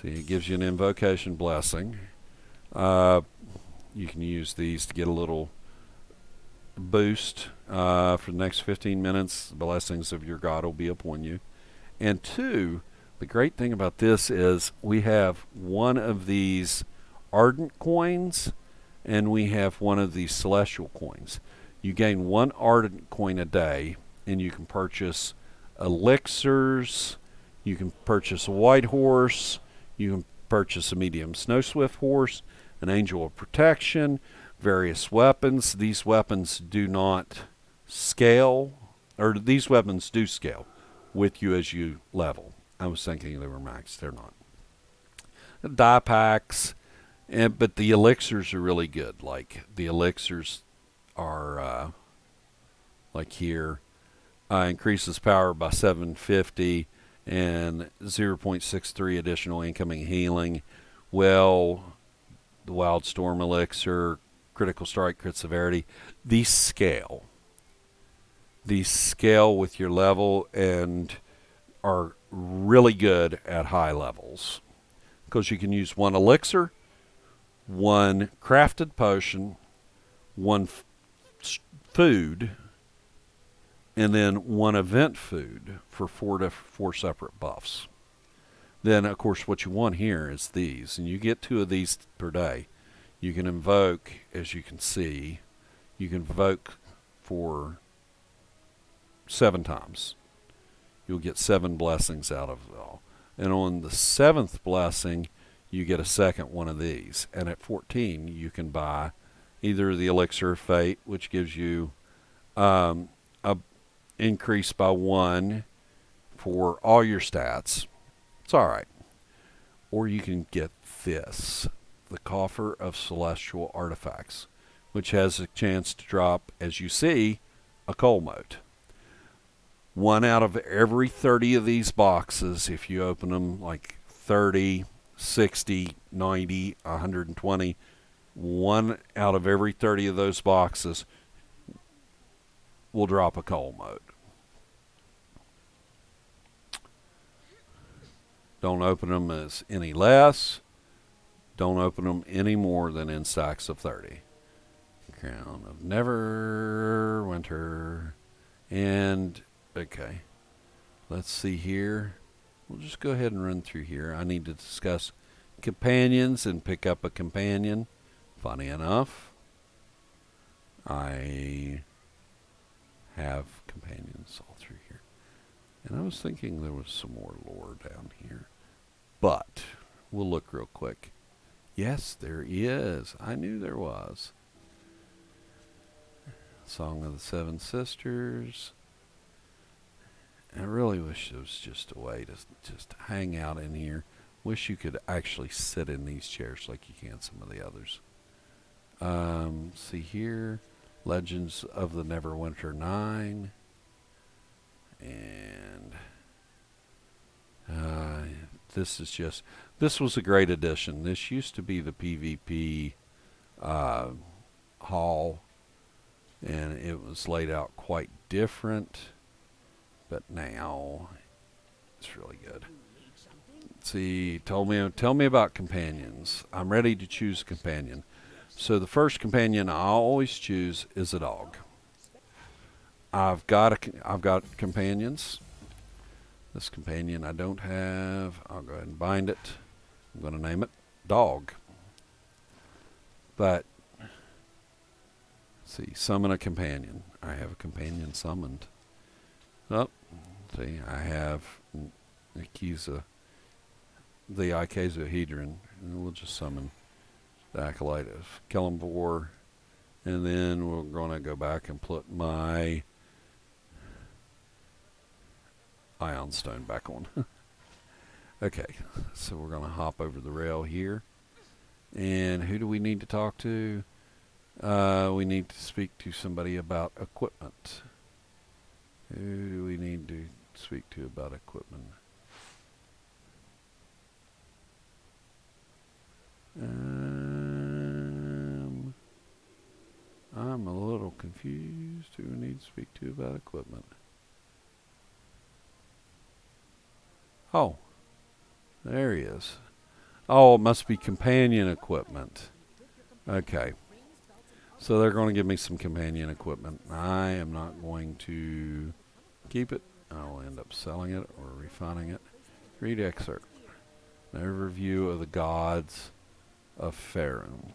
See, it gives you an invocation blessing. You can use these to get a little boost for the next 15 minutes. The blessings of your God will be upon you. And 2, the great thing about this is we have one of these ardent coins, and we have one of these celestial coins. You gain 1 ardent coin a day, and you can purchase elixirs, you can purchase a white horse, you can purchase a medium snow swift horse, an angel of protection, various weapons. These weapons do not scale, or these weapons do scale with you as you level. I was thinking they were maxed. They're not. The die packs, but the elixirs are really good. Like the elixirs are like here, increases power by 750 and 0.63 additional incoming healing. Well, the Wild Storm elixir, critical strike, crit severity, these scale. These scale with your level and are really good at high levels, because you can use 1 elixir, 1 crafted potion, 1 food, and then 1 event food for 4 separate buffs. Then, of course, what you want here is these, and you get 2 of these per day. You can invoke, as you can see, you can invoke for 7 times. You'll get 7 blessings out of it all. And on the 7th blessing, you get a second one of these. And at 14, you can buy either the Elixir of Fate, which gives you a increase by 1 for all your stats. It's all right. Or you can get this, the Coffer of Celestial Artifacts, which has a chance to drop, as you see, a coal moat. 1 out of every 30 of these boxes, if you open them like 30, 60, 90, 120, 1 out of every 30 of those boxes will drop a coal moat. Don't open them as any less. Don't open them any more than in stacks of 30. Crown of Neverwinter. And, okay. Let's see here. We'll just go ahead and run through here. I need to discuss companions and pick up a companion. Funny enough, I have companions all through here. And I was thinking there was some more lore down here. But we'll look real quick. Yes, there is. I knew there was. Song of the Seven Sisters. I really wish there was just a way to just hang out in here. Wish you could actually sit in these chairs like you can some of the others. See here, Legends of the Neverwinter 9. And this was a great addition. This used to be the PvP hall, and it was laid out quite different, but now it's really good. See, tell me about companions. I'm ready to choose a companion. So the first companion I always choose is a dog. I've got companions. This companion I don't have. I'll go ahead and bind it. I'm going to name it Dog. But see, summon a companion. I have a companion summoned. Oh, see, I have the icosahedron, and we'll just summon the Acolyte of Kellamvor, and then we're going to go back and put my Ion Stone back on. Okay, so we're going to hop over the rail here, and who do we need to talk to? We need to speak to somebody about equipment. Who do we need to speak to about equipment? I'm a little confused. Who we need to speak to about equipment? Oh, there he is. Oh, it must be companion equipment. Okay. So they're going to give me some companion equipment. I am not going to keep it. I'll end up selling it or refining it. Read excerpt. An overview of the gods of Faerun.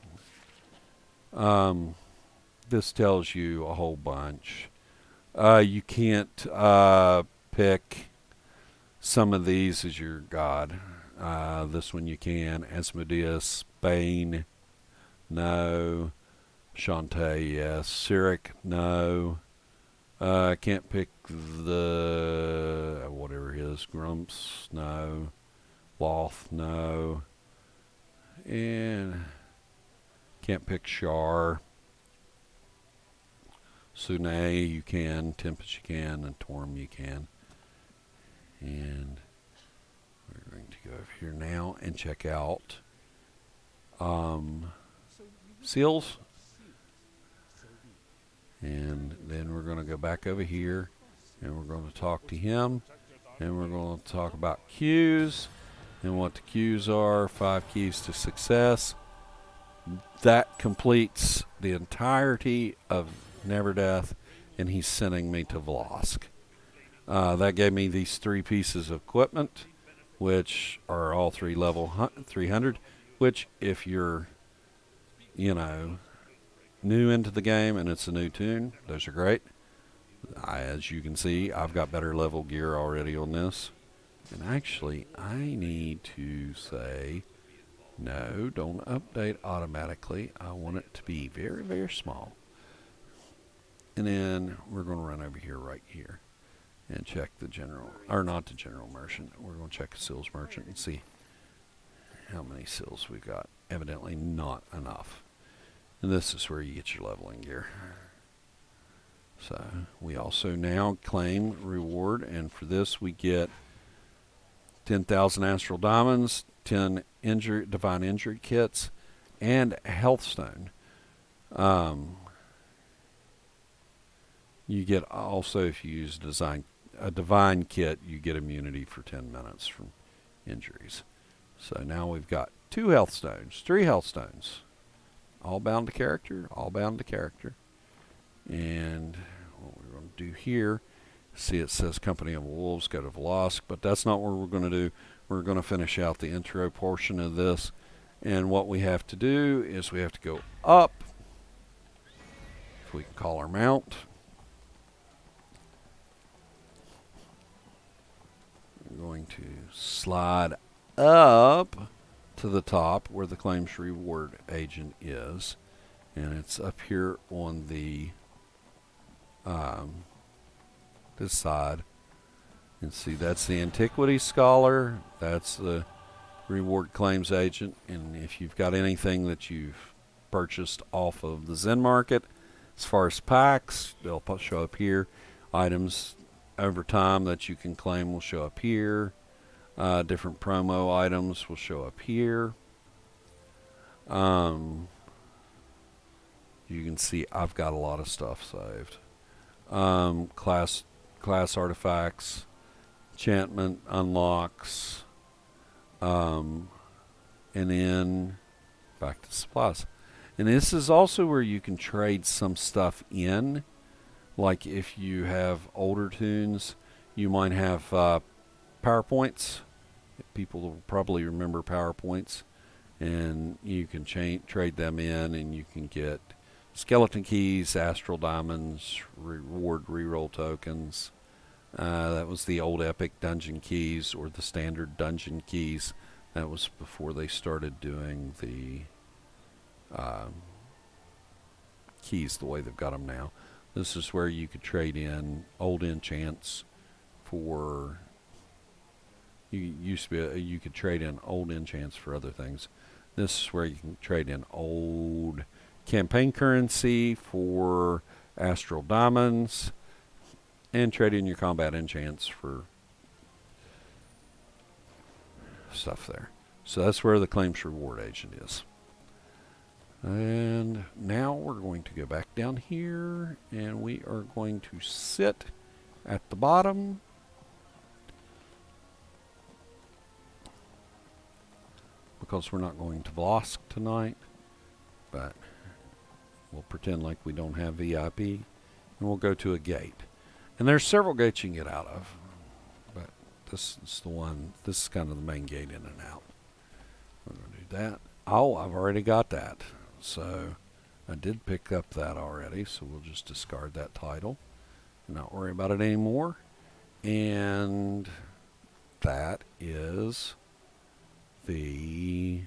This tells you a whole bunch. You can't pick some of these as your god. This one you can. Asmodeus, Bane, no. Shantae, yes. Cyric, no. Can't pick the whatever it is. Grumps, no. Loth, no. And can't pick Shar. Sune, you can. Tempest, you can. And Torm, you can. And we're going to go over here now and check out Seals. And then we're going to go back over here and we're going to talk to him, and we're going to talk about cues and what the cues are. 5 keys to success. That completes the entirety of Neverdeath, and he's sending me to Vlosk. That gave me these 3 pieces of equipment, which are all 3 level 300, which if you're, new into the game and it's a new tune, those are great. As you can see, I've got better level gear already on this. And actually, I need to say, no, don't update automatically. I want it to be very, very small. And then we're going to run over here right here and check the general, or not the general merchant. We're going to check the Seals merchant and see how many seals we've got. Evidently not enough. And this is where you get your leveling gear. So we also now claim reward, and for this we get 10,000 astral diamonds, 10 divine injury kits, and a health stone. You get also, if you use a divine kit, you get immunity for 10 minutes from injuries. So now we've got 2 health stones, 3 health stones. All bound to character, all bound to character. And what we're going to do here, see it says Company of Wolves, go to Vlosk, but that's not what we're going to do. We're going to finish out the intro portion of this. And what we have to do is we have to go up. If we can call our mount. We're going to slide up to the top where the claims reward agent is, and it's up here on the this side. You can see that's the Antiquity Scholar. That's the Reward Claims Agent. And if you've got anything that you've purchased off of the Zen Market, as far as packs, they'll show up here. Items over time that you can claim will show up here. Different promo items will show up here. You can see I've got a lot of stuff saved. Class artifacts, enchantment unlocks, and then back to supplies. And this is also where you can trade some stuff in. Like if you have older tunes, you might have PowerPoints. People will probably remember PowerPoints. And you can trade them in, and you can get skeleton keys, astral diamonds, reward reroll tokens. That was the old epic dungeon keys, or the standard dungeon keys. That was before they started doing the keys the way they've got them now. This is where you could trade in old enchants for. You could trade in old enchants for other things. This is where you can trade in old campaign currency for astral diamonds, and trade in your combat enchants for stuff there. So that's where the Claims Reward Agent is. And now we're going to go back down here, and we are going to sit at the bottom. Because we're not going to Vlosk tonight, but we'll pretend like we don't have VIP, and we'll go to a gate. And there's several gates you can get out of, but this is the one. This is kind of the main gate in and out. We're going to do that. Oh, I've already got that, so I did pick up that already. So we'll just discard that title and not worry about it anymore. And that is the